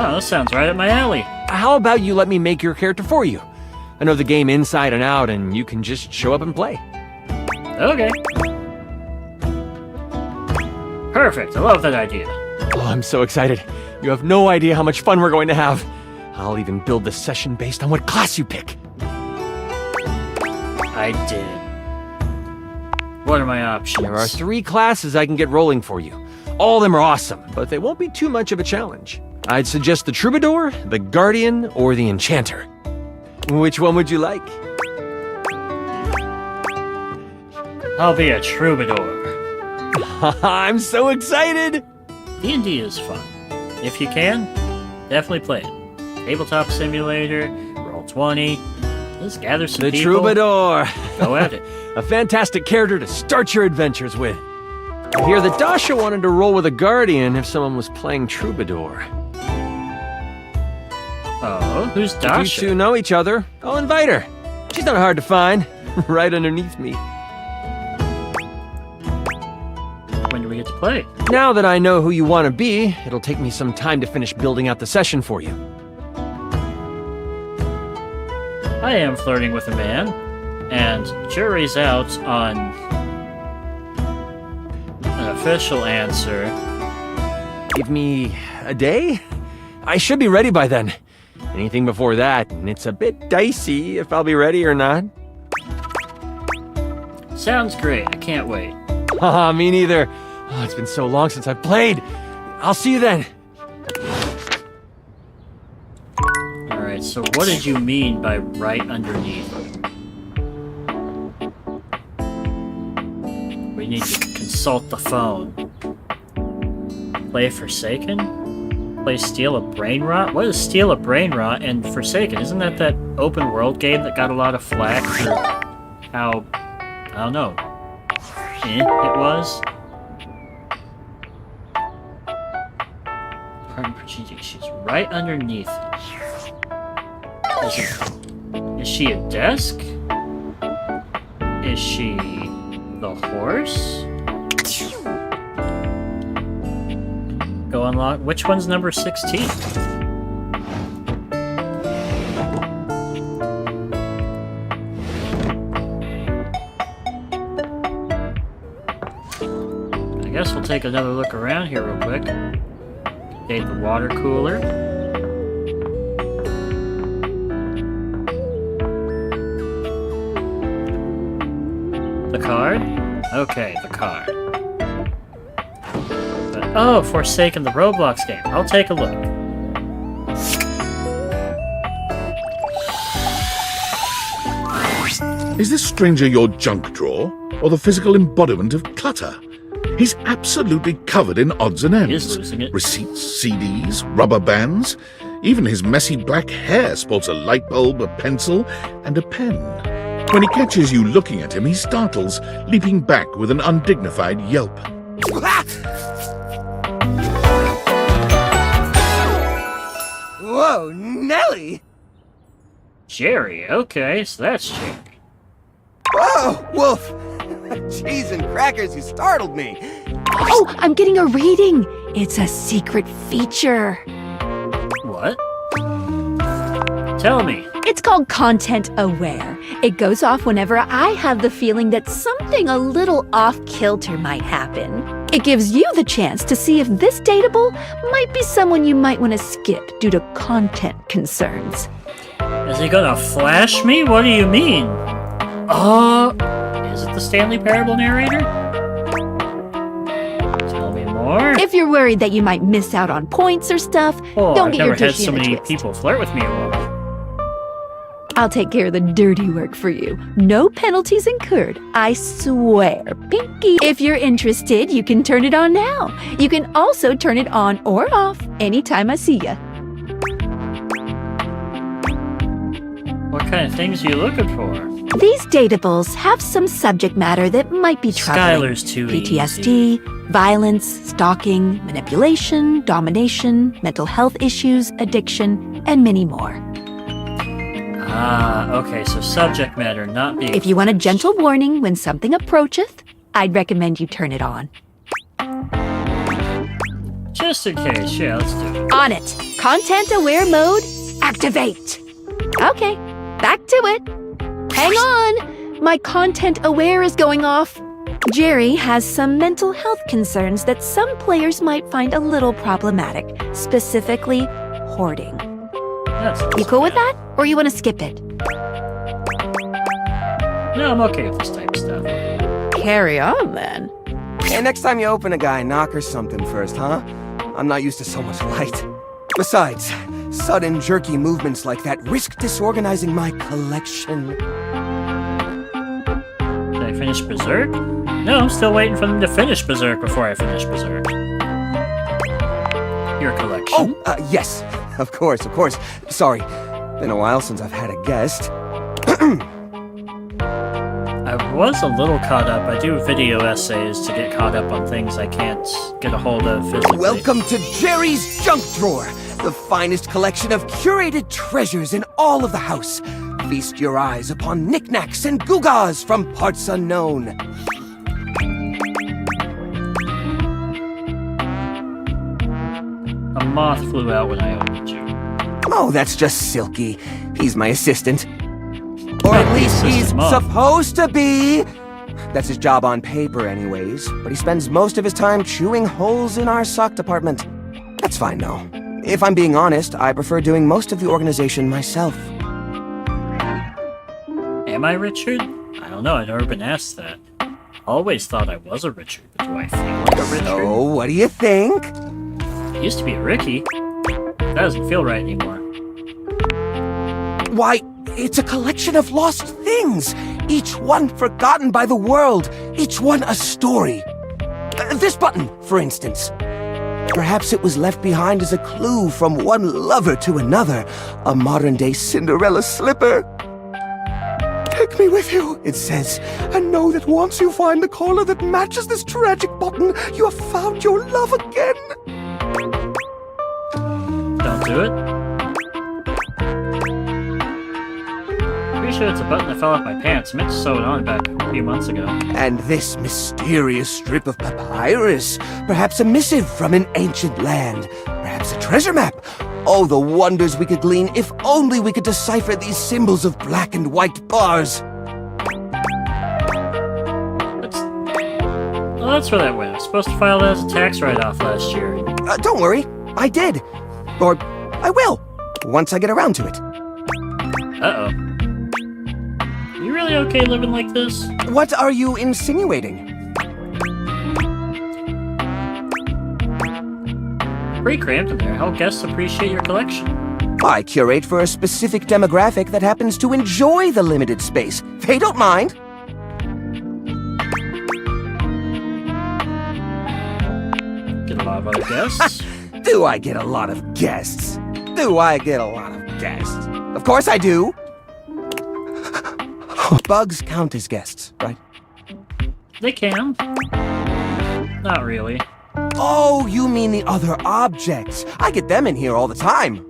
Oh, that sounds right up my alley. How about you let me make your character for you? I know the game inside and out, and you can just show up and play. Okay. Perfect, I love that idea. Oh, I'm so excited. You have no idea how much fun we're going to have. I'll even build the session based on what class you pick. I did. What are my options? There are 3 classes I can get rolling for you. All of them are awesome, but they won't be too much of a challenge. I'd suggest the Troubadour, the Guardian, or the Enchanter. Which one would you like? I'll be a Troubadour. I'm so excited! D&D is fun. If you can, definitely play it. Tabletop simulator, Roll20, just gather some the people. Troubadour! Go at it. A fantastic character to start your adventures with. I hear that Dasha wanted to roll with a Guardian if someone was playing Troubadour. Oh, who's Dasha? If you two know each other, I'll invite her. She's not hard to find, right underneath me. When do we get to play? Now that I know who you want to be, it'll take me some time to finish building out the session for you. I am flirting with a man, and jury's out on an official answer. Give me a day? I should be ready by then. Anything before that, and it's a bit dicey if I'll be ready or not. Sounds great, I can't wait. Haha, me neither. Oh, it's been so long since I've played. I'll see you then. Alright, so what did you mean by right underneath? We need to consult the phone. Play Forsaken? Play Steal a Brain Rot? What is Steal a Brain Rot and Forsaken? Isn't that open world game that got a lot of flack for how, I don't know, it was? She's right underneath. Is she a desk? Is she the horse? Go unlock. Which one's number 16? I guess we'll take another look around here real quick. Okay, the water cooler. The card? Okay, the card. But, oh, Forsaken, the Roblox game. I'll take a look. Is this stranger your junk drawer, or the physical embodiment of clutter? He's absolutely covered in odds and ends. He is losing it. Receipts, CDs, rubber bands. Even his messy black hair sports a light bulb, a pencil, and a pen. When he catches you looking at him, he startles, leaping back with an undignified yelp. Whoa, Nelly! Jerry, okay, so that's Jerry. Whoa, Wolf! Cheese and crackers, you startled me! Oh, I'm getting a reading! It's a secret feature. What? Tell me. It's called Content Aware. It goes off whenever I have the feeling that something a little off-kilter might happen. It gives you the chance to see if this dateable might be someone you might want to skip due to content concerns. Is he gonna flash me? What do you mean? Is it the Stanley Parable narrator? Tell me more. If you're worried that you might miss out on points or stuff, don't I've get your never had tushy so in a many twist. people flirt with me at once. I'll take care of the dirty work for you. No penalties incurred, I swear. Pinky. If you're interested, you can turn it on now. You can also turn it on or off anytime I see ya. What kind of things are you looking for? These datables have some subject matter that might be troubling. Skylar's too PTSD, violence, stalking, manipulation, domination, mental health issues, addiction, and many more. Ah, okay, so subject matter, not being... If you want a gentle warning when something approacheth, I'd recommend you turn it on. Just in case, yeah, let's do it. On it. Content-aware mode, activate. Okay, back to it. Hang on! My content-aware is going off. Jerry has some mental health concerns that some players might find a little problematic, specifically hoarding. You cool with that? Or you want to skip it? No, I'm okay with this type of stuff. Carry on, then. Hey, next time you open a guy, knock her something first, huh? I'm not used to so much light. Besides, sudden jerky movements like that risk disorganizing my collection. Did I finish Berserk? No, I'm still waiting for them to finish Berserk before I finish Berserk. Your collection? Oh, yes. Of course. Sorry. Been a while since I've had a guest. I was a little caught up. I do video essays to get caught up on things I can't get a hold of physically. Welcome to Jerry's Junk Drawer, the finest collection of curated treasures in all of the house. Feast your eyes upon knickknacks and gewgaws from parts unknown. A moth flew out when I opened you. Oh, that's just Silky. He's my assistant. Or at least he's supposed to be. That's his job on paper anyways, but he spends most of his time chewing holes in our sock department. That's fine though. If I'm being honest, I prefer doing most of the organization myself. Am I Richard? I don't know, I've never been asked that. Always thought I was a Richard, but do I feel like a Richard? So, what do you think? I used to be a Ricky. That doesn't feel right anymore. Why, it's a collection of lost things, each one forgotten by the world, each one a story. This button, for instance. Perhaps it was left behind as a clue from one lover to another, a modern-day Cinderella slipper. Take me with you, it says, and know that once you find the collar that matches this tragic button, you have found your love again. Don't do it. Pretty sure it's a button that fell off my pants. I meant to sew it on back a few months ago. And this mysterious strip of papyrus, perhaps a missive from an ancient land, perhaps a treasure map. Oh, the wonders we could glean if only we could decipher these symbols of black and white bars. That's where that went. I was supposed to file that as a tax write-off last year. Don't worry, I did. Or I will, once I get around to it. Uh-oh. You really okay living like this? What are you insinuating? Pretty cramped in there. How guests appreciate your collection? I curate for a specific demographic that happens to enjoy the limited space. They don't mind. Get a lot of other guests? Do I get a lot of guests? Of course I do. Bugs count as guests, right? They can. Not really. Oh, you mean the other objects. I get them in here all the time.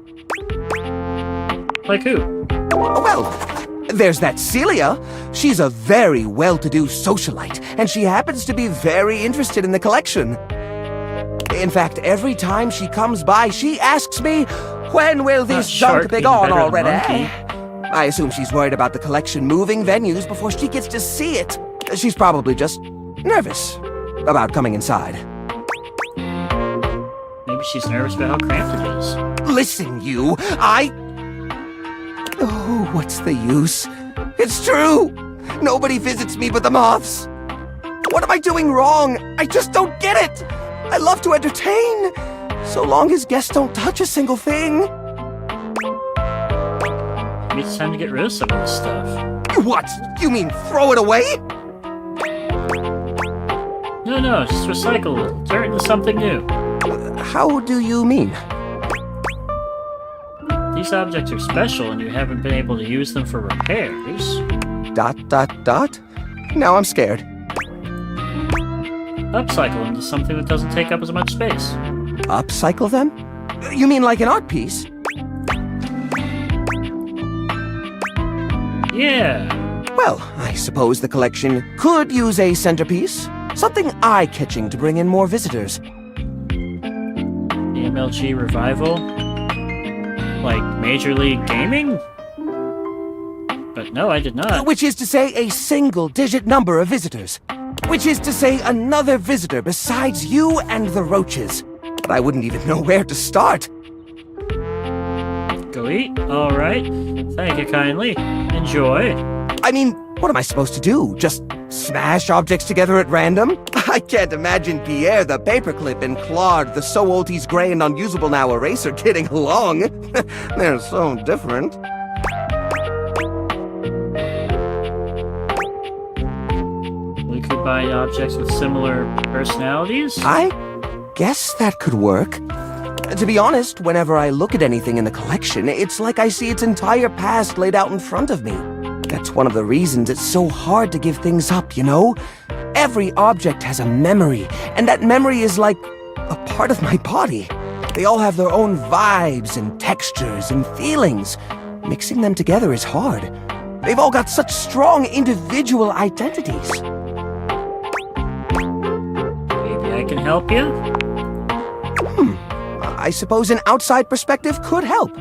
Like who? Oh, well, there's that Celia. She's a very well-to-do socialite, and she happens to be very interested in the collection. In fact, every time she comes by, she asks me, when will this junk be gone already? I assume she's worried about the collection moving venues before she gets to see it. She's probably just nervous about coming inside. Maybe she's nervous about how cramped it is. Listen, you, Oh, what's the use? It's true! Nobody visits me but the moths. What am I doing wrong? I just don't get it! I love to entertain, so long as guests don't touch a single thing. Maybe it's time to get rid of some of this stuff. What? You mean throw it away? No, just recycle it. Turn it into something new. How do you mean? These objects are special and you haven't been able to use them for repairs. Now I'm scared. Upcycle into something that doesn't take up as much space. Upcycle them? You mean like an art piece? Yeah. Well, I suppose the collection could use a centerpiece. Something eye-catching to bring in more visitors. The MLG revival? Like Major League Gaming? But no, I did not. Which is to say a single-digit number of visitors. Which is to say another visitor besides you and the roaches. But I wouldn't even know where to start. Go eat? Alright. Thank you kindly. Enjoy. I mean, what am I supposed to do? Just smash objects together at random? I can't imagine Pierre the paperclip and Claude the so old he's gray and unusable now eraser getting along. They're so different. We could buy objects with similar personalities? I guess that could work. To be honest, whenever I look at anything in the collection, it's like I see its entire past laid out in front of me. That's one of the reasons it's so hard to give things up, you know? Every object has a memory, and that memory is like a part of my body. They all have their own vibes and textures and feelings. Mixing them together is hard. They've all got such strong individual identities. Maybe I can help you? I suppose an outside perspective could help.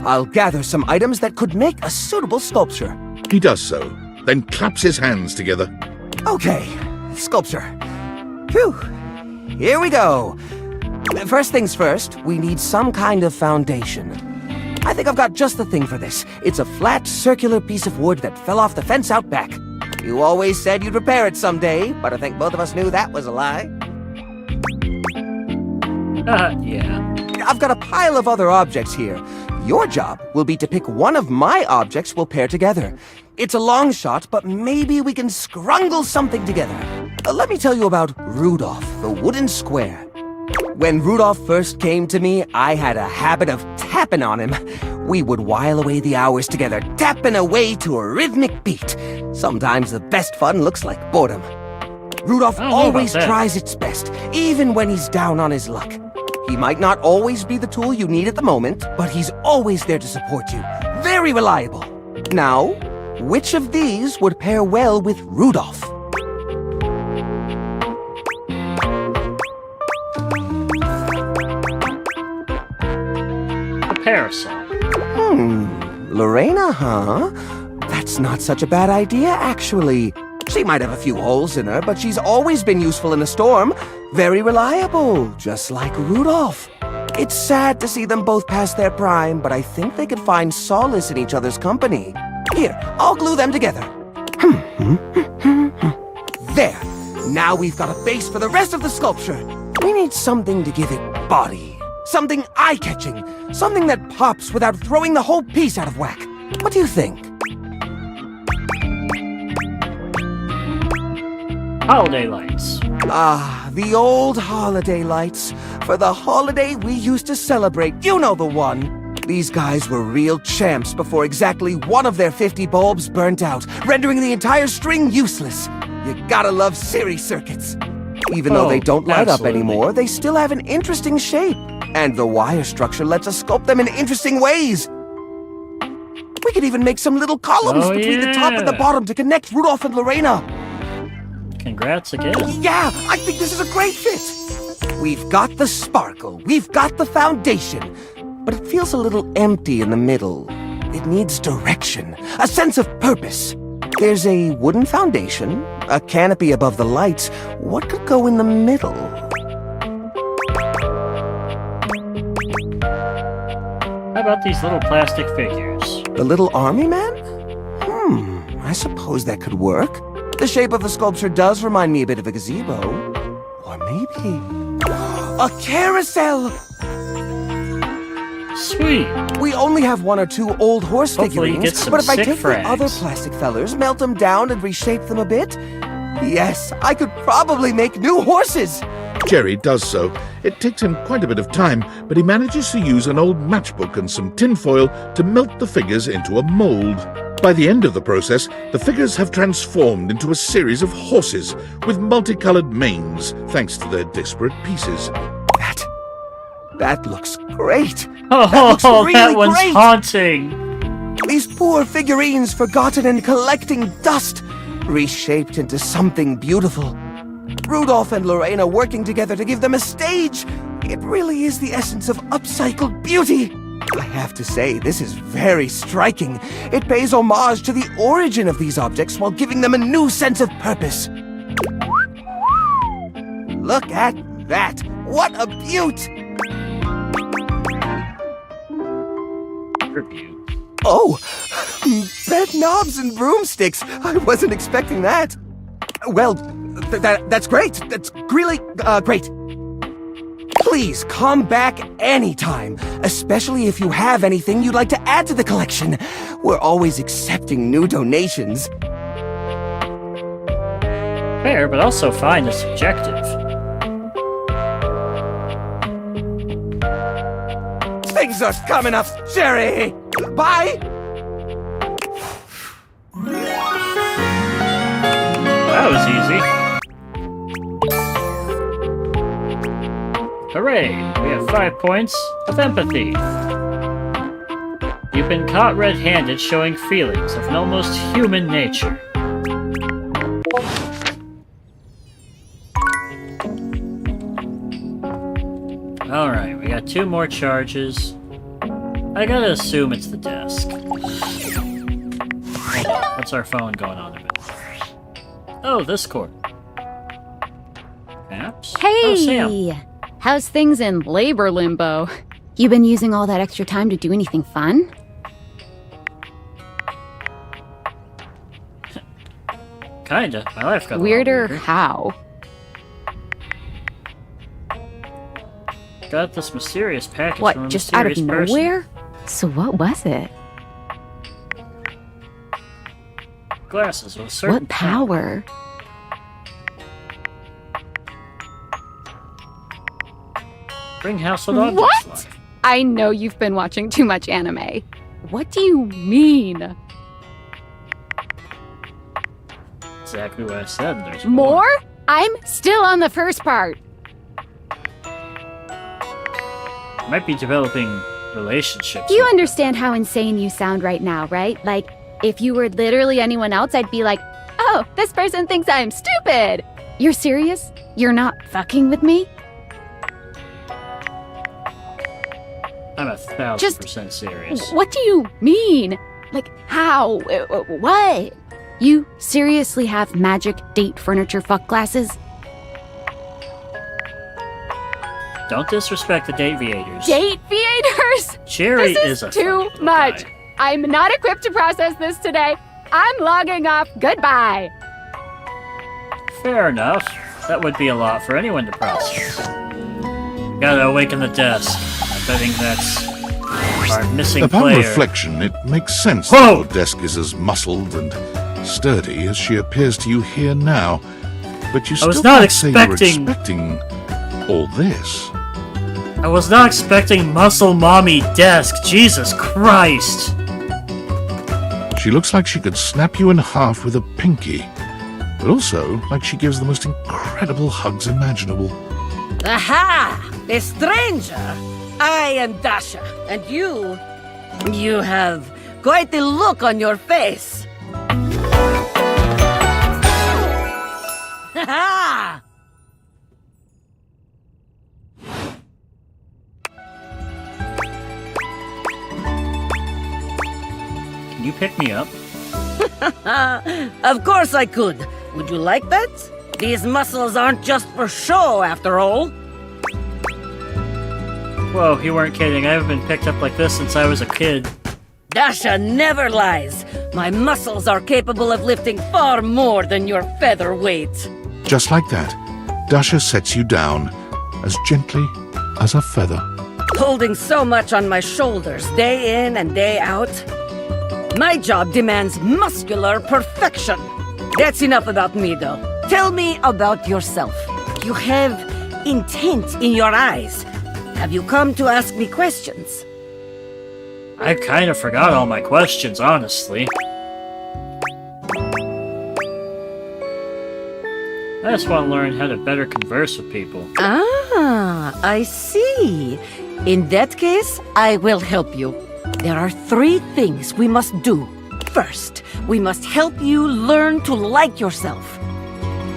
I'll gather some items that could make a suitable sculpture. He does so, then claps his hands together. Okay, sculpture. Phew, here we go. First things first, we need some kind of foundation. I think I've got just the thing for this. It's a flat, circular piece of wood that fell off the fence out back. You always said you'd repair it someday, but I think both of us knew that was a lie. Yeah. I've got a pile of other objects here. Your job will be to pick one of my objects we'll pair together. It's a long shot, but maybe we can scrungle something together. Let me tell you about Rudolph, the wooden square. When Rudolph first came to me, I had a habit of tapping on him. We would while away the hours together, tapping away to a rhythmic beat. Sometimes the best fun looks like boredom. Rudolph always tries its best, even when he's down on his luck. He might not always be the tool you need at the moment, but he's always there to support you. Very reliable. Now, which of these would pair well with Rudolph? A parasol. Lorena, huh? That's not such a bad idea, actually. She might have a few holes in her, but she's always been useful in a storm. Very reliable, just like Rudolph. It's sad to see them both past their prime, but I think they could find solace in each other's company. Here, I'll glue them together. There. Now we've got a base for the rest of the sculpture. We need something to give it body. Something eye-catching. Something that pops without throwing the whole piece out of whack. What do you think? Holiday lights. Ah, the old holiday lights. For the holiday we used to celebrate. You know the one. These guys were real champs before exactly one of their 50 bulbs burnt out, rendering the entire string useless. You gotta love series circuits. Even though they don't light up anymore, they still have an interesting shape. And the wire structure lets us sculpt them in interesting ways. We could even make some little columns between the top and the bottom to connect Rudolph and Lorena. Congrats again. Yeah, I think this is a great fit. We've got the sparkle, we've got the foundation, but it feels a little empty in the middle. It needs direction, a sense of purpose. There's a wooden foundation, a canopy above the lights. What could go in the middle? How about these little plastic figures? The little army man? I suppose that could work. The shape of the sculpture does remind me a bit of a gazebo. Or maybe... a carousel! Sweet. We only have one or two old horse Hopefully figurines, you get some but if I sick take frags. the other plastic fellers, melt them down and reshape them a bit, yes, I could probably make new horses! Jerry does so. It takes him quite a bit of time, but he manages to use an old matchbook and some tinfoil to melt the figures into a mold. By the end of the process, the figures have transformed into a series of horses with multicolored manes thanks to their disparate pieces. That looks great. Oh, that looks really that one's great. haunting. These poor figurines forgotten and collecting dust, reshaped into something beautiful. Rudolph and Lorena working together to give them a stage. It really is the essence of upcycled beauty. I have to say, this is very striking. It pays homage to the origin of these objects while giving them a new sense of purpose. Look at that. What a beaut! Oh, bed knobs and broomsticks. I wasn't expecting that. Well, that's great. That's really great. Please come back anytime, especially if you have anything you'd like to add to the collection. We're always accepting new donations. Fair, but also fine is subjective. Things are coming up, Jerry. Bye. That was easy. Hooray! We have 5 points of empathy. You've been caught red-handed showing feelings of an almost human nature. Alright, we got 2 more charges. I gotta assume it's the desk. That's our phone going on a minute. Oh, this cord. Perhaps? Hey! Oh, Sam. How's things in labor limbo? You been using all that extra time to do anything fun? Kinda. My life got Weirder a lot weirder. how? Got this mysterious package from a What, just out of mysterious person. nowhere? So what was it? Glasses with a certain What power? Bring household objects to What? life. I know you've been watching too much anime. What do you mean? Exactly what I said. There's More? I'm still on the first part. Might be developing relationships. You with understand how insane you sound right now, right? Like, if you were literally anyone else, I'd be like, oh, this person thinks I'm stupid. You're serious? You're not fucking with me? I'm 1,000% serious. What do you mean? Like, how? What? You seriously have magic date furniture fuck glasses? Don't disrespect the Dateviators. Dateviators? Jerry This is a too funny much. guy. I'm not equipped to process this today. I'm logging off. Goodbye. Fair enough. That would be a lot for anyone to process. Gotta awaken the desk. I think that's our missing Upon player. reflection, it makes sense Whoa! that your desk is as muscled and sturdy as she appears to you here now. But you I still was not can't say you were expecting- expecting all this. I was not expecting Muscle Mommy Desk. Jesus Christ. She looks like she could snap you in half with a pinky, but also like she gives the most incredible hugs imaginable. Aha! A stranger! I am Dasha, and you have quite the look on your face. Ha ha! Can you pick me up? Of course I could. Would you like that? These muscles aren't just for show, after all. Whoa, you weren't kidding. I haven't been picked up like this since I was a kid. Dasha never lies. My muscles are capable of lifting far more than your feather weight. Just like that, Dasha sets you down as gently as a feather. Holding so much on my shoulders day in and day out. My job demands muscular perfection. That's enough about me, though. Tell me about yourself. You have intent in your eyes. Have you come to ask me questions? I kind of forgot all my questions, honestly. I just want to learn how to better converse with people. Ah, I see. In that case, I will help you. There are 3 things we must do. First, we must help you learn to like yourself.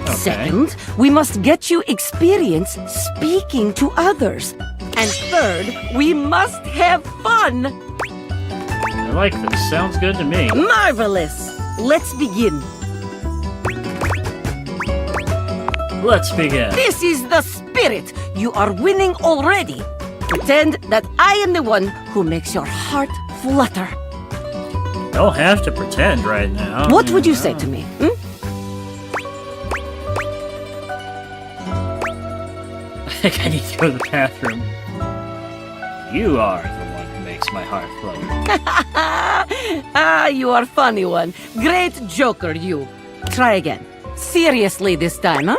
Okay. Second, we must get you experience speaking to others. And third, we must have fun. I like this. Sounds good to me. Marvelous. Let's begin. Let's begin. This is the spirit. You are winning already. Pretend that I am the one who makes your heart flutter. Don't have to pretend right now. What would you say to me? I think I need to go to the bathroom. You are the one who makes my heart flutter. Ah, you are funny one. Great joker, you. Try again. Seriously this time, huh?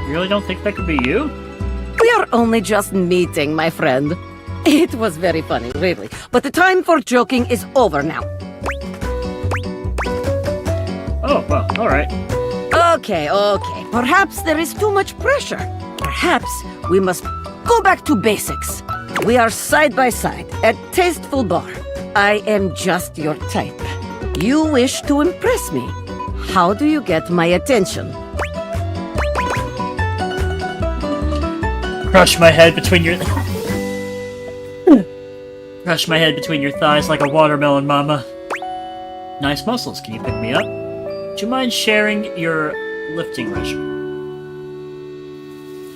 You really don't think that could be you? We are only just meeting, my friend. It was very funny, really. But the time for joking is over now. Oh, well, alright. Okay. Perhaps there is too much pressure. Perhaps we must go back to basics. We are side by side at Tasteful Bar. I am just your type. You wish to impress me. How do you get my attention? Crush my head between your... Crush my head between your thighs like a watermelon, mama. Nice muscles. Can you pick me up? Would you mind sharing your lifting regimen?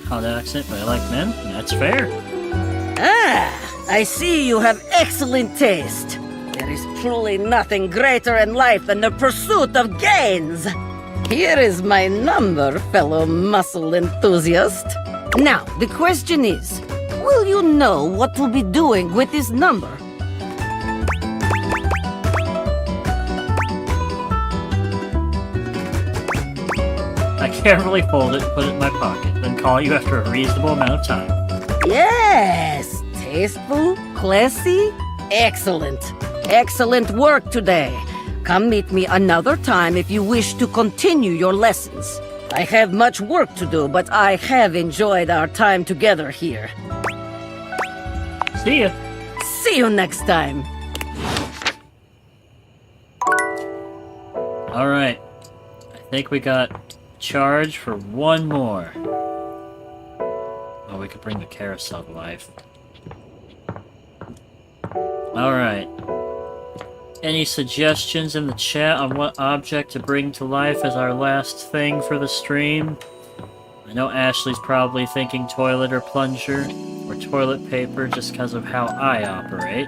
Hot accent, but I like men. That's fair. Ah, I see you have excellent taste. There is truly nothing greater in life than the pursuit of gains. Here is my number, fellow muscle enthusiast. Now, the question is, will you know what to be doing with this number? I carefully fold it and put it in my pocket, then call you after a reasonable amount of time. Yes! Tasteful, classy, excellent. Excellent work today. Come meet me another time if you wish to continue your lessons. I have much work to do, but I have enjoyed our time together here. See ya. See you next time. Alright. I think we got charge for one more. Oh, we could bring the carousel to life. Alright. Any suggestions in the chat on what object to bring to life as our last thing for the stream? I know Ashley's probably thinking toilet or plunger, or toilet paper just because of how I operate.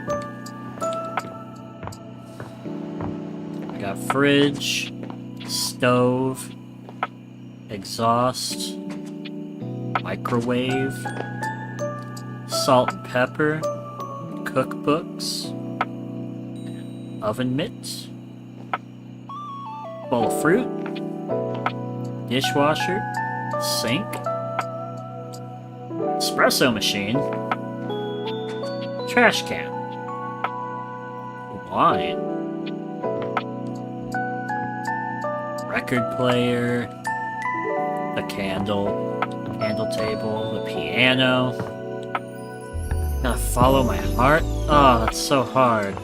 I got fridge, stove, exhaust, microwave, salt and pepper, cookbooks, oven mitts, bowl of fruit, dishwasher, sink, espresso machine, trash can, wine, record player, the candle table, the piano. Gotta follow my heart? Oh, that's so hard.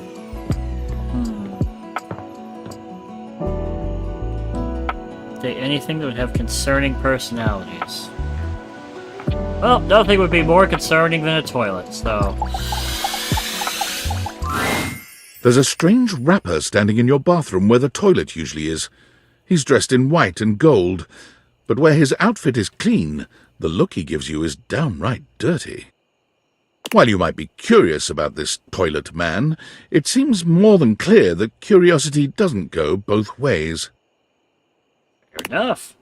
Anything that would have concerning personalities. Well, nothing would be more concerning than a toilet, so... There's a strange rapper standing in your bathroom where the toilet usually is. He's dressed in white and gold, but where his outfit is clean, the look he gives you is downright dirty. While you might be curious about this toilet man, it seems more than clear that curiosity doesn't go both ways. Fair enough.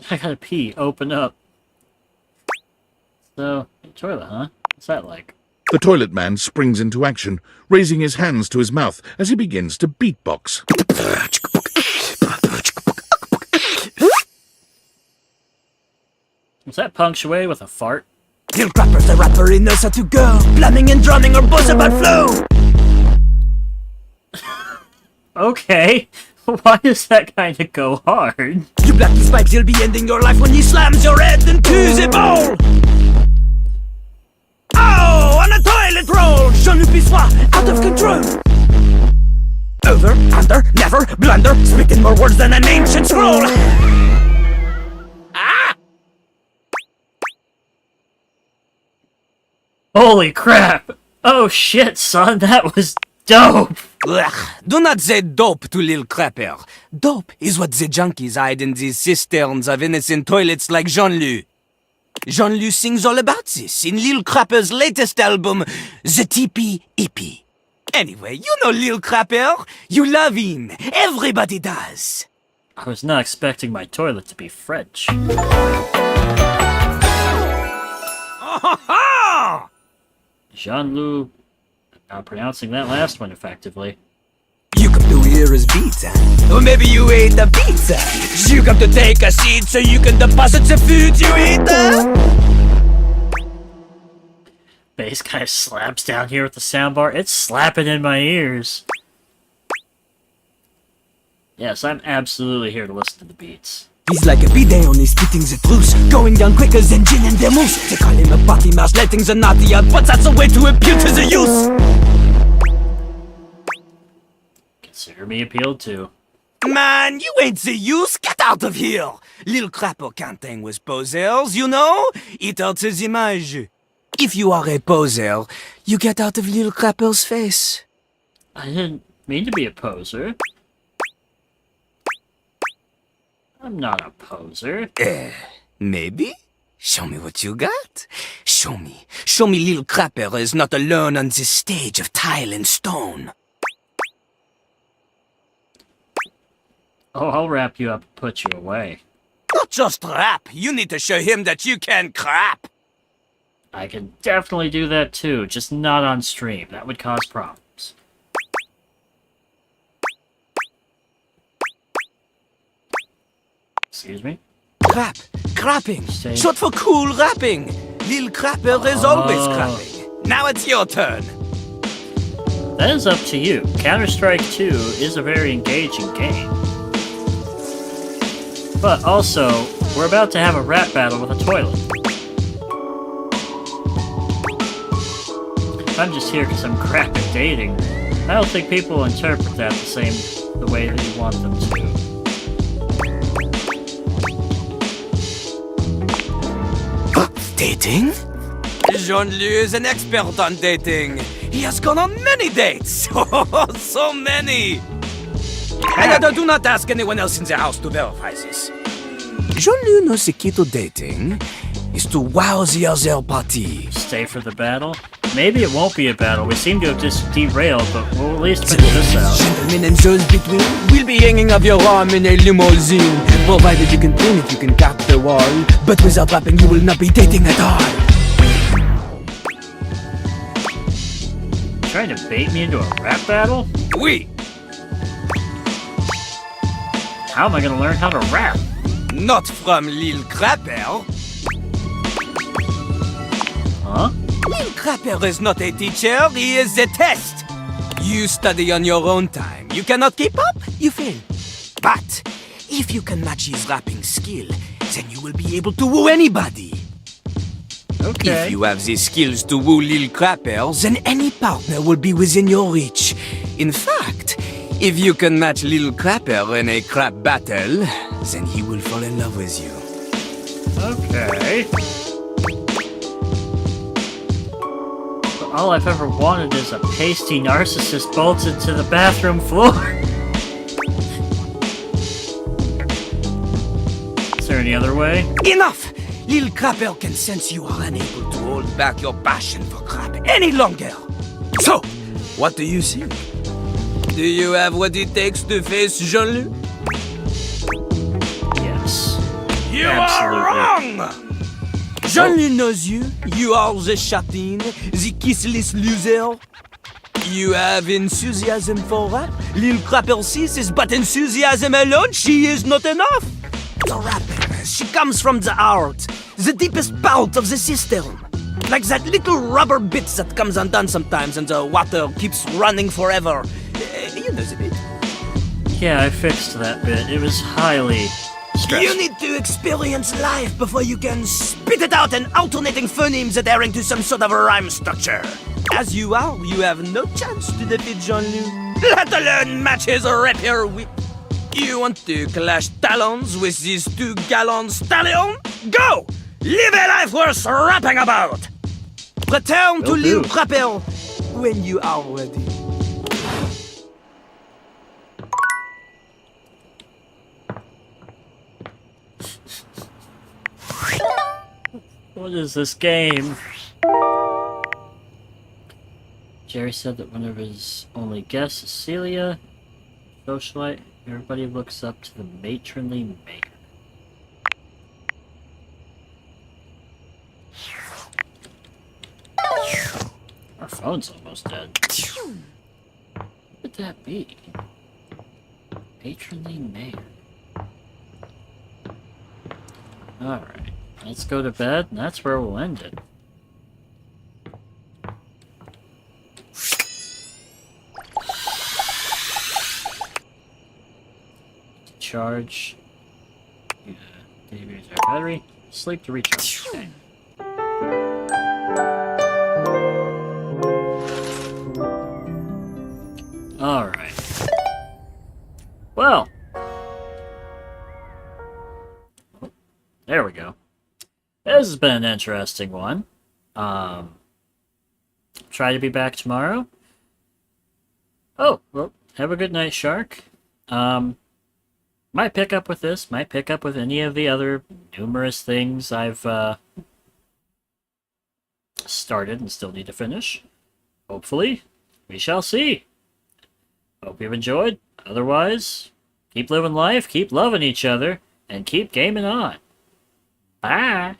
I gotta pee. Open up. So, toilet, huh? What's that like? The toilet man springs into action, raising his hands to his mouth as he begins to beatbox. Was that punctuated with a fart? Lil Crapper's a rapper, he knows how to go. Plumbing and drumming are both about flow. Okay, why does that kind of go hard? You block these pipes, you'll be ending your life when he slams your head into the bowl. Oh, on a toilet roll, Jean-Luc Bissois, out of control. Over, under, never, blunder, speaking more words than an ancient scroll. Ah! Holy crap! Oh shit, son, that was dope! Ugh, do not say dope to Lil Crapper. Dope is what the junkies hide in these cisterns of innocent toilets like Jean-Luc. Jean-Luc sings all about this in Lil Crapper's latest album, The Tippy Hippie. Anyway, you know Lil Crapper. You love him. Everybody does. I was not expecting my toilet to be French. Jean-Luc, not pronouncing that last one effectively. You come to hear us pizza, or maybe you ate the pizza. You come to take a seat so you can deposit the food you eat. Bass kind of slaps down here with the soundbar. It's slapping in my ears. Yes, I'm absolutely here to listen to the beats. He's like a bidet, only spitting the truth, going down quicker than gin and vermouth. They call him a party mouse, letting the naughty out, but that's a way to appeal to the youth. Consider me appealed to. Man, you ain't the youth. Get out of here. Lil Crapper can't hang with posers, you know? It hurts his image. If you are a poser, you get out of Lil Crapper's face. I didn't mean to be a poser. I'm not a poser. Maybe? Show me what you got. Show me. Show me Lil Crapper is not alone on this stage of tile and stone. Oh, I'll wrap you up and put you away. Not just rap. You need to show him that you can crap. I can definitely do that too, just not on stream. That would cause problems. Excuse me? Crap. Crapping. Short for cool rapping. Lil Crapper is always crapping. Now it's your turn. That is up to you. Counter-Strike 2 is a very engaging game. But also, we're about to have a rap battle with a toilet. I'm just here because I'm crap at dating. I don't think people will interpret that the way that you want them to. Dating? Jean-Luc is an expert on dating. He has gone on many dates. Oh, so many. And do not ask anyone else in the house to verify this. Jean-Luc knows the key to dating is to wow the other party. Stay for the battle? Maybe it won't be a battle. We seem to have just derailed, but we'll at least finish this out. Gentlemen and those between will be hanging off your arm in a limousine. Provided you can clean it, you can cap the wall. But without rapping, you will not be dating at all. Trying to bait me into a rap battle? Oui. How am I gonna learn how to rap? Not from Lil Crapper. Huh? Lil Crapper is not a teacher, he is a test. You study on your own time. You cannot keep up, you fail. But if you can match his rapping skill, then you will be able to woo anybody. Okay. If you have the skills to woo Lil Crapper, then any partner will be within your reach. In fact, if you can match Lil Crapper in a crap battle, then he will fall in love with you. Okay. But all I've ever wanted is a pasty narcissist bolted to the bathroom floor. Is there any other way? Enough! Lil Crapper can sense you are unable to hold back your passion for crap any longer. So, what do you think? Do you have what it takes to face Jean-Luc? Yes. You Absolutely. are wrong! Jean-Luc knows you. You are the chatin, the kissless loser. You have enthusiasm for rap. Lil Crapper sees this, but enthusiasm alone, she is not enough. The rapper, she comes from the heart, the deepest part of the system. Like that little rubber bit that comes undone sometimes and the water keeps running forever. You know the bit. Yeah, I fixed that bit. It was highly stressful. You need to experience life before you can spit it out in alternating phonemes adhering to some sort of rhyme structure. As you are, you have no chance to defeat Jean-Loup, let alone match his rapier whip. You want to clash talons with these 2-gallon stallion? Go! Live a life worth rapping about! Return to L'Île Rappel when you are ready. What is this game? Jerry said that one of his only guests is Celia, socialite. Everybody looks up to the matronly mayor. Our phone's almost dead. What would that be? Matronly mayor. Alright, let's go to bed, and that's where we'll end it. Charge. Yeah, use our battery. Sleep to recharge. Okay. Alright. Well. There we go. This has been an interesting one. Try to be back tomorrow. Oh, well, have a good night, Shark. Might pick up with this, might pick up with any of the other numerous things I've started and still need to finish. Hopefully, we shall see. Hope you've enjoyed. Otherwise, keep living life, keep loving each other, and keep gaming on. Bye!